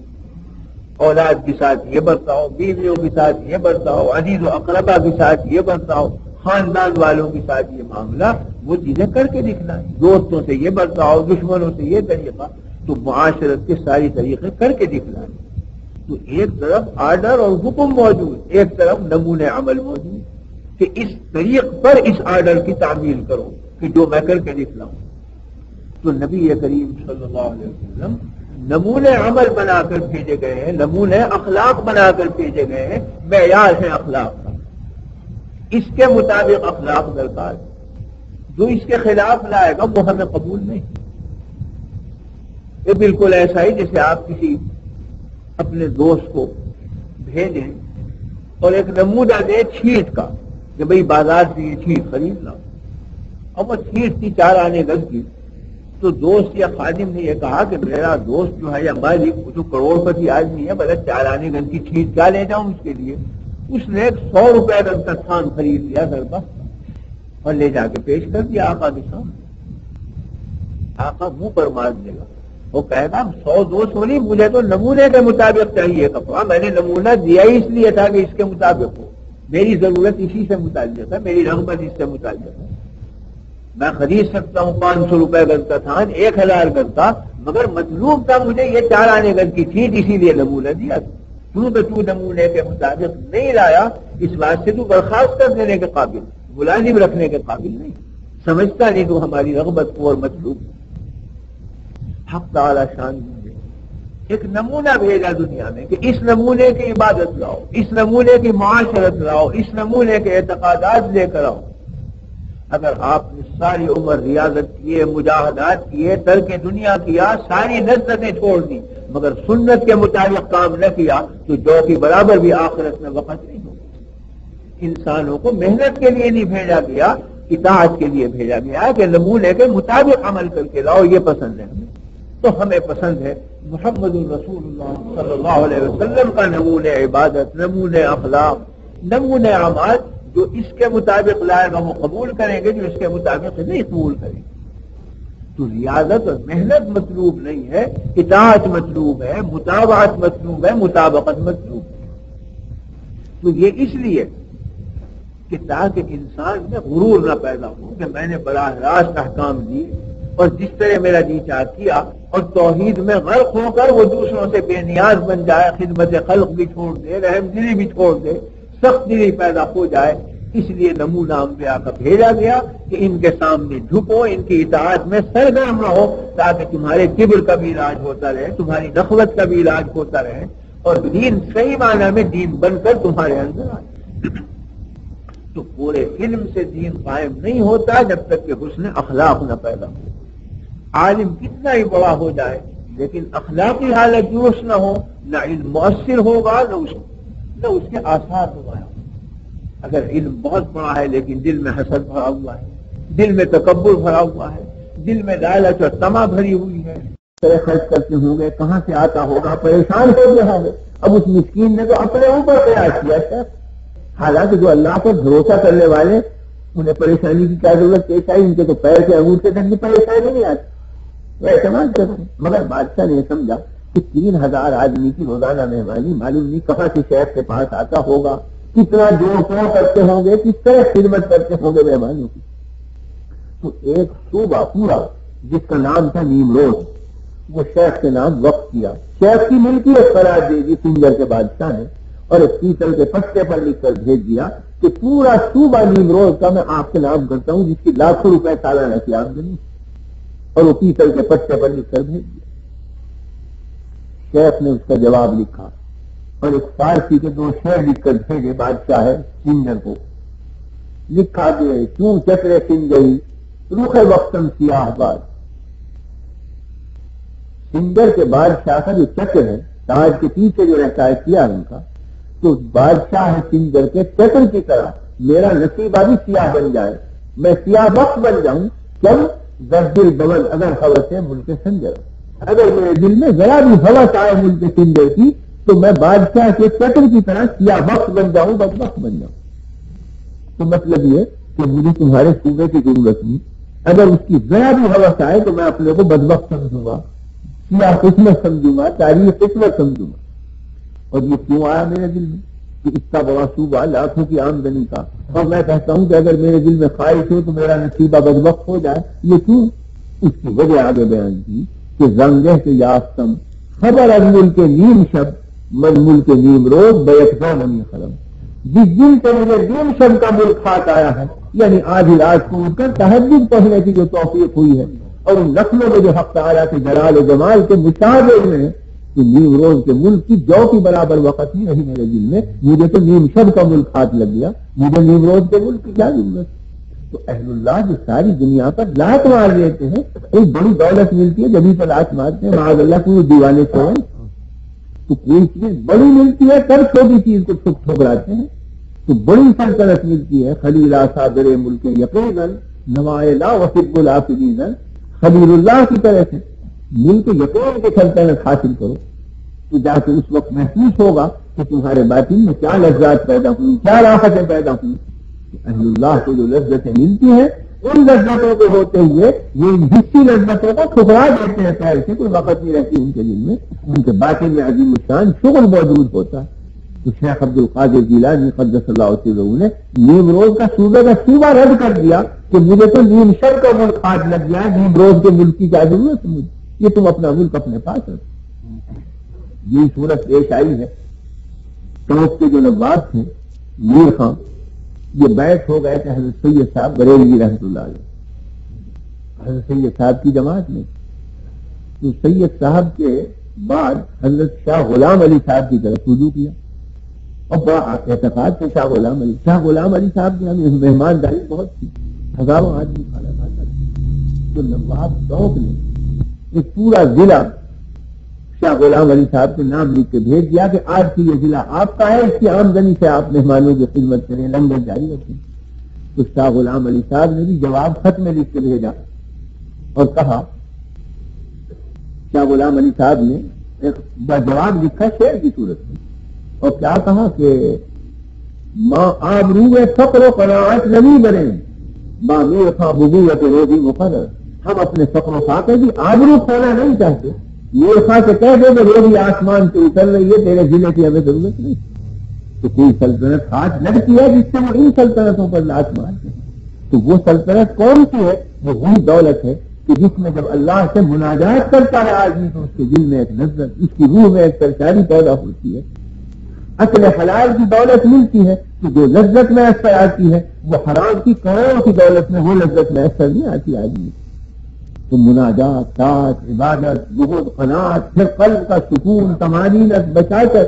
اولاد کے ساتھ یہ برتاؤ، بیویوں کے ساتھ یہ برتاؤ، عزیز و اقربا کے ساتھ یہ برتاؤ، خاندان والوں کے ساتھ یہ معاملہ، وہ چیزیں کر کے دکھلائیں۔ دوستوں سے یہ برتاؤ، دشمنوں سے یہ طریقہ، تو معاشرت کے ساری طریقے کر کے دکھلائیں۔ تو ایک طرف آرڈر اور حکم موجود، ایک طرف نمونے عمل موجود کہ اس طریق پر اس آرڈر کی تعمیل کرو کہ جو میں کر کے دکھلاؤں۔ تو نبی کریم صلی اللہ علیہ وسلم نمونے عمل بنا کر بھیجے گئے ہیں، نمونے اخلاق بنا کر بھیجے گئے ہیں، معیار ہے اخلاق کا، اس کے مطابق اخلاق درکار ہے۔ جو اس کے خلاف لائے گا وہ ہمیں قبول نہیں۔ یہ بالکل ایسا ہی جیسے آپ کسی اپنے دوست کو بھیجیں اور ایک نمونہ دیں چھیٹ کا کہ بھئی بازار سے یہ چھیٹ خرید لاؤ، اور وہ چھیٹ تھی 4 آنے گز کی، تو دوست یا خادم نے یہ کہا کہ میرا دوست جو ہے یا مالک وہ تو کروڑ پتی آدمی ہے، بلکہ 4 آنے گز کی چھیٹ کیا لے جاؤں اس کے لیے؟ اس نے 100 روپے کا دسترخوان خرید لیا گھر کا اور لے جا کے پیش کر دیا آقا کے سامنے۔ آقا منہ پر مار دے گا، وہ کہے گا 100-200 نہیں، مجھے تو نمونے کے مطابق چاہیے کپڑا، میں نے نمونہ دیا ہی اس لیے تھا کہ اس کے مطابق ہو، میری ضرورت اسی سے متعلق ہے، میری رغبت اس سے متعلق ہے۔ میں خرید سکتا ہوں 500 روپے گز کا تھان، 1000 گز کا، مگر مطلوب تھا مجھے یہ 4 آنے گز کی چیز، اسی لیے نمونہ دیا تھا۔ تو نمونے کے مطابق نہیں لایا، اس بات سے تو برخاست کر دینے کے قابل، ملازم رکھنے کے قابل نہیں، سمجھتا نہیں تو ہماری رغبت کو اور مطلوب۔ حق تعالی شان دیجیے ایک نمونہ بھیجا دنیا میں کہ اس نمونے کی عبادت لاؤ، اس نمونے کی معاشرت لاؤ، اس نمونے کے اعتقادات لے کر آؤ۔ اگر آپ نے ساری عمر ریاضت کیے، مجاہدات کیے، ترک دنیا کیا، ساری لذتیں چھوڑ دی، مگر سنت کے مطابق کام نہ کیا تو جو کی برابر بھی آخرت میں وقت نہیں ہوگا۔ انسانوں کو محنت کے لیے نہیں بھیجا گیا، اطاعت کے لیے بھیجا گیا کہ نمونے کے مطابق عمل کر کے لاؤ، یہ پسند ہے ہمیں۔ تو ہمیں پسند ہے محمد رسول اللہ صلی اللہ علیہ وسلم کا نمونہ عبادت، نمونہ اخلاق، نمونہ اعمال، جو اس کے مطابق لائے گا وہ قبول کریں گے، جو اس کے مطابق نہیں قبول کریں گے۔ تو ریاضت اور محنت مطلوب نہیں ہے، اطاعت مطلوب ہے، متابعت مطلوب ہے، مطابقت مطلوب ہے۔ تو یہ اس لیے کہ تاکہ انسان میں غرور نہ پیدا ہو کہ میں نے براہ راست احکام دیے اور جس طرح میرا جی چاہ کیا، اور توحید میں غرق ہو کر وہ دوسروں سے بے نیاز بن جائے، خدمت خلق بھی چھوڑ دے، رحم دلی بھی چھوڑ دے، سخت دلی پیدا ہو جائے۔ اس لیے نمونہ انبیاء کا بھیجا گیا کہ ان کے سامنے جھکو، ان کی اطاعت میں سرگرم رہو، تاکہ تمہارے کبر کا بھی علاج ہوتا رہے، تمہاری نخوت کا بھی علاج ہوتا رہے، اور دین صحیح معنی میں دین بن کر تمہارے اندر آئے۔ تو پورے علم سے دین قائم نہیں ہوتا جب تک کہ حسن اخلاق نہ پیدا ہو۔ عالم کتنا ہی بڑا ہو جائے لیکن اخلاقی حالت درست نہ ہو، نہ علم مؤثر ہوگا، نہ اس کے آثار نمایاں۔ اگر علم بہت بڑا ہے لیکن دل میں حسد بھرا ہوا ہے، دل میں تکبر بھرا ہوا ہے، دل میں لالچ اور طمع بھری ہوئی ہے، خرچ کرتے ہوں گے، کہاں سے آتا ہوگا، پریشان ہو گیا ہے۔ اب اس مسکین نے تو اپنے اوپر قیاس کیا ہے، حالانکہ جو اللہ پر بھروسہ کرنے والے انہیں پریشانی کی کیا ضرورت پیش آئی، ان کے تو پیر کے انگوٹھے تک بھی پریشانی نہیں آتی، وہ اعتماد کرتے ہیں۔ مگر بادشاہ نے سمجھا کہ 3000 آدمی کی روزانہ مہمانی، معلوم نہیں کہاں سے شہر کے پاس آتا ہوگا، کتنا جوڑ توڑ کرتے ہوں گے، کس طرح خدمت کرتے ہوں گے مہمانوں کی۔ تو ایک صوبہ پورا جس کا نام تھا نیمروز، وہ شیخ کے نام وقف کیا، شیخ کی ملکیت قرار دے دی سنجر کے بادشاہ نے، اور ایک پیتل کے پتے پر لکھ کر بھیج دیا کہ پورا صوبہ نیمروز کا میں آپ کے نام کرتا ہوں، جس کی لاکھوں روپے سالانہ کی آمدنی، اور وہ پیتل کے پتے پر لکھ کر بھیج دیا۔ شیخ نے اس کا جواب لکھا اور ایک فارسی کے 2 شعر لکھ کر بھیجے بادشاہ ہے سنجر کو۔ لکھا کہ کیوں چکرے سنجری روح وقتاً سیاہ باد۔ سنجر کے بادشاہ کا جو چکر ہے، تاج کے پیچھے جو رہتا ہے کیا ان کا، تو بادشاہ ہے سنجر کے چکر کی طرح میرا نصیبہ بھی سیاہ بن جائے، میں سیاہ وقت بن جاؤں، کیوں دل بول اگر حوث ہے ملک سنجر، اگر میرے دل میں ذرا بھی حوث آئے ملک سنجر کی تو میں بادشاہ کے چکر کی طرح سیاہ وقت بن جاؤں، بدبخت بن جاؤں۔ تو مطلب یہ کہ مجھے تمہارے صوبے کی ضرورت نہیں، اگر اس کی ذرا بھی حوث آئے تو میں اپنے کو بدبخت سمجھوں گا، سیاہ قسمت سمجھوں گا، تاریخ قسمت سمجھوں گا۔ اور یہ کیوں آیا میرے دل میں کہ اتنا بڑا صوبہ لاکھوں کی آمدنی کا، اور میں کہتا ہوں کہ اگر میرے دل میں خواہش ہو تو میرا نصیبہ بدبخت ہو جائے، یہ کیوں؟ اس کی وجہ آگے بیان کی کہ زنگہ کے یافتم خبر از ملک نیم شب من ملک نیم روز بیکزا نمی خرم۔ جس دن سے مجھے نیم شب کا ملک خاک آیا ہے، یعنی آدھی رات کو اٹھ کر تہجد پڑھنے کی جو توفیق ہوئی ہے، اور ان نسلوں میں جو حق تعالیٰ کے جلال و جمال کے مشاہدے ہوئے ہیں، تو نیم روز کے ملک کی جو کی برابر وقت نہیں رہی میرے دل میں، مجھے تو نیم شب کا ملک ہاتھ لگ گیا، مجھے نیم روز کے ملک کی کیا ضرورت؟ تو اہل اللہ جو ساری دنیا پر لات مار لیتے ہیں، ایک بڑی دولت ملتی ہے جبھی تو لات مارتے ہیں، معاذ اللہ کوئی دیوانے چھوڑیں، تو کوئی چیز بڑی ملتی ہے تب چھوٹی چیز کو ٹھکراتے ہیں، تو بڑی سلطنت ملتی ہے، خلیلا صادر ملک یقیناً نوائے لا وحب العافدین، خلیل اللہ کی طرح سے ملک یقین کی سلطنت حاصل کرو، تو جا کے اس وقت محسوس ہوگا کہ تمہارے باطن میں کیا لذات پیدا ہوئی، کیا راحتیں پیدا ہوئی۔ اہل اللہ کو جو لذتیں ملتی ہیں ان لذتوں کے ہوتے ہوئے یہ حصی لذتوں کو ٹھکرا دیتے ہیں پیر سے، کوئی وقت نہیں رہتی ان کے دل میں، ان کے باطن میں عظیم الشان شغل موجود ہوتا ہے۔ تو شیخ عبد القادر جیلانی قدس اللہ سرہ نے نیم روز کا صوبے کا صوبہ رد کر دیا کہ مجھے تو نیم شر کا ملک ہاتھ لگ گیا، نیم روز کے ملک کی کیا ضرورت ہے مجھے، یہ تم اپنا ملک اپنے پاس رکھو۔ یہ صورت پیش آئی ہے۔ ٹوک کے جو نواب تھے میر خان، یہ بیٹھ ہو گئے تھے حضرت سید صاحب بریلوی رحمۃ اللہ علیہ، حضرت سید صاحب کی جماعت میں۔ تو سید صاحب کے بعد حضرت شاہ غلام علی صاحب کی طرف رجوع کیا، اور بڑا اعتقاد تھا شاہ غلام علی صاحب کی ہمیں مہمانداری بہت تھی، ہزاروں آدمی کھانا کھاتا تھا۔ تو نواب ٹوک نے ایک پورا ضلع شاہ غلام علی صاحب کے نام لکھ کے بھیج دیا کہ آج کی یہ ضلع آپ کا ہے، اس کی آمدنی سے آپ مہمانوں کی خدمت کریں، لنگر جاری رکھیں۔ تو شاہ غلام علی صاحب نے بھی جواب خط میں لکھ کے بھیجا اور کہا، شاہ غلام علی صاحب نے ایک جواب لکھا شعر کی صورت میں، اور کیا کہا کہ ماں آبرو فقر و قناعت نمی بنے، ماں میر خاں بزرگت روزی مقرر۔ ہم اپنے فقر و فاقے کی آبرو کھونا نہیں چاہتے، میر خاں سے کہہ دے کہ روزی آسمان سے اتر رہی ہے، تیرے ضلع کی ہمیں ضرورت نہیں۔ تو کوئی سلطنت ہاتھ لگتی ہے جس سے وہ ان سلطنتوں پر لاش مارتے ہیں، تو وہ سلطنت کون سی ہے؟ وہ وہی دولت ہے کہ جس میں جب اللہ سے مناجات کرتا ہے آدمی تو اس کے دل میں ایک لذت، اس کی روح میں ایک سرچاری پیدا ہوتی ہے۔ اصل حلال کی دولت ملتی ہے کہ جو لذت میسر آتی ہے، وہ حرام کی کروڑوں کی دولت میں وہ لذت میسر نہیں آتی آدمی۔ تو مناجات، طاعت، عبادت، زہد، قناعت، پھر قلب کا سکون، طمانینت بچا کر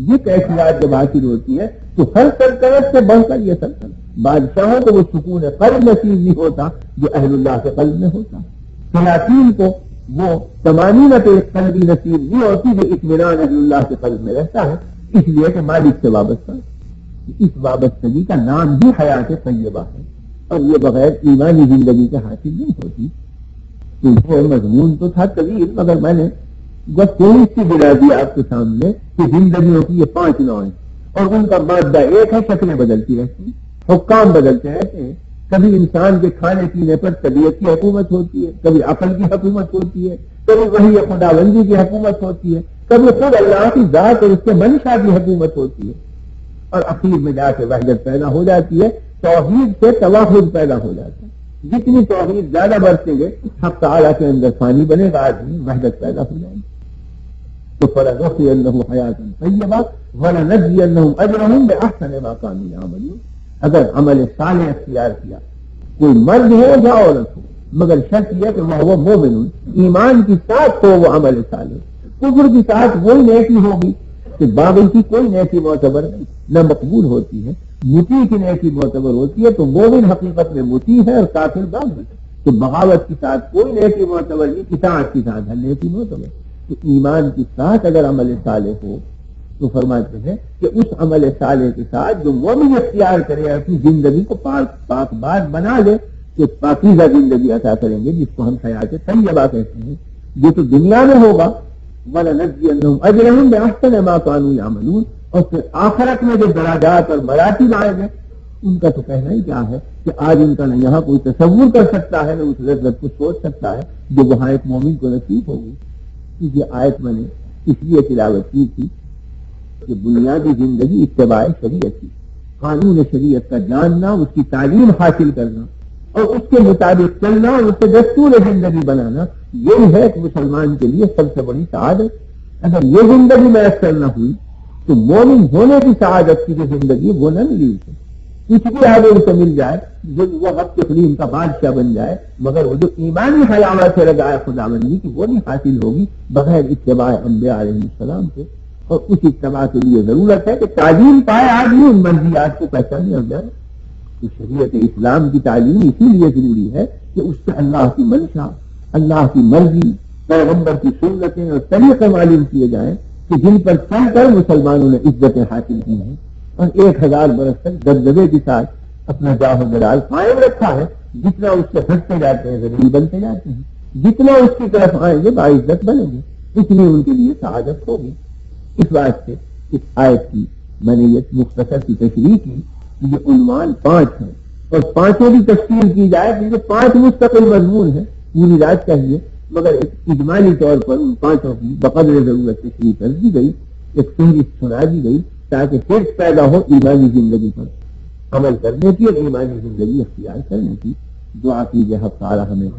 یہ کیفیات جب حاصل ہوتی ہے تو ہر سلطنت سے بڑھ کر یہ سلطنت، بادشاہوں کو وہ سکون قلب نصیب نہیں ہوتا جو اہل اللہ کے قلب میں ہوتا، سلاطین کو وہ طمانینت قلبی نصیب نہیں ہوتی جو اطمینان اہل اللہ کے قلب میں رہتا ہے، اس لیے کہ مالک سے وابستہ۔ اس وابستگی کا نام بھی حیات طیبہ ہے، اور یہ بغیر ایمانی زندگی کے حاصل نہیں ہوتی۔ تو یہ مضمون تو تھا طویل، مگر میں نے بس تھوڑی سی بلا دی آپ کے سامنے کہ زندگیوں کی یہ 5 نوع ہیں، اور ان کا مادہ ایک ہے، شکلیں بدلتی رہتی ہیں، حکام بدلتے رہتے ہیں۔ کبھی انسان کے کھانے پینے پر طبیعت کی حکومت ہوتی ہے، کبھی عقل کی حکومت ہوتی ہے، کبھی وہی خداوندی کی حکومت ہوتی ہے، کبھی خود اللہ کی ذات اور اس کے منشا کی حکومت ہوتی ہے، اور اخیر میں جا کے وحدت پیدا ہو جاتی ہے، توحید سے توحد پیدا ہو جاتا ہے۔ جتنی توحید زیادہ برتیں گے حق تعالیٰ کے اندر فانی بنے گا آدمی، وحدت پیدا ہو جائے گی۔ تو فَلَنُحْيِيَنَّهُ حَيَاةً طَيِّبَةً وَلَنَجْزِيَنَّهُمْ أَجْرَهُمْ بِأَحْسَنِ مَا كَانُوا يَعْمَلُونَ۔ اگر عمل صالح اختیار کیا، کوئی مرد ہو یا عورت ہو، مگر شرط یہ کہ وہ مومن، ایمان کی ساتھ ہو وہ عمل صالح، کفر کی ساتھ وہی نیکی ہوگی کہ باغی کی کوئی نیکی معتبر نہیں، نہ مقبول ہوتی ہے، مطیع کی نیکی معتبر ہوتی ہے، تو مومن حقیقت میں مطیع ہے اور کافر باغی، تو بغاوت کی ساتھ کوئی نیکی معتبر نہیں، اطاعت کی ساتھ ہر نیکی معتبر۔ تو ایمان کی ساتھ اگر عمل صالح ہو تو فرماتے ہیں کہ اس عمل صالح کے ساتھ جو مومن اختیار کرے، اپنی زندگی کو پاک باز بنا لے، کہ پاکیزہ زندگی عطا کریں گے، جس کو ہم حیات طیبہ کہتے ہیں، یہ تو دنیا میں ہوگا، وَلَنَجْزِيَنَّهُمْ أَجْرَهُمْ بِأَحْسَنِ مَا كَانُوا يَعْمَلُونَ، اور پھر آخرت میں جو درجات اور مراتب آئیں گے ان کا تو کہنا ہی کیا ہے کہ آج ان کا نہ یہاں کوئی تصور کر سکتا ہے، نہ اس لذت کو سوچ سکتا ہے جو وہاں ایک مومن کو نصیب ہوگی۔ یہ آیت میں نے اس لیے تلاوت کی تھی کہ بنیادی زندگی اتباع شریعت کی، قانون شریعت کا جاننا، اس کی تعلیم حاصل کرنا اور اس کے مطابق چلنا اور اسے دستور زندگی بنانا، یہی ہے ایک مسلمان کے لیے سب سے بڑی سعادت۔ اگر یہ زندگی میسر نہ ہوئی تو مومن ہونے کی سعادت کی جو زندگی وہ نہ ملی اسے، کچھ بھی آگے اسے مل جائے، جو وہ وقت اقلیم کا بادشاہ بن جائے، مگر وہ جو ایمانی حلاوت سے لگائے خداوندی کی وہ نہیں حاصل ہوگی بغیر اتباع انبیاء علیہ السلام کے۔ اور اس اتباع کے لیے ضرورت ہے کہ تعلیم پائے آدمی ان مرضیات کو پہچانے اور جائے۔ تو شریعت اسلام کی تعلیم اسی لیے ضروری ہے کہ اس سے اللہ کی منشا، اللہ کی مرضی، پیغمبر کی سنتیں اور طریقے معلوم کیے جائیں کہ جن پر چل کر مسلمانوں نے عزتیں حاصل کی ہیں اور 1000 برس تک دبدبے کے ساتھ اپنا جاہ و جلال قائم رکھا ہے۔ جتنا اس سے ہٹتے جاتے ہیں ذلیل بنتے جاتے ہیں، جتنا اس کی طرف آئیں گے باعزت بنیں گے، اتنی ان کے لیے سعادت ہوگی۔ اس بات سے اس آیت کی میں نے یہ مختصر کی تشریح کی کہ یہ عنوان 5 ہیں، اور پانچوں کی تشکیل کی جائے کیونکہ 5 مستقل مضمون ہے، پوری رات چاہیے، مگر اجمالی طور پر ان 5 کی بقدر ضرورت تشریح کر دی گئی، ایک فہرست سنا دی گئی تاکہ پھر پیدا ہو ایمانی زندگی پر عمل کرنے کی اور ایمانی زندگی اختیار کرنے کی. دعا کیجیے حق تعالی ہمیں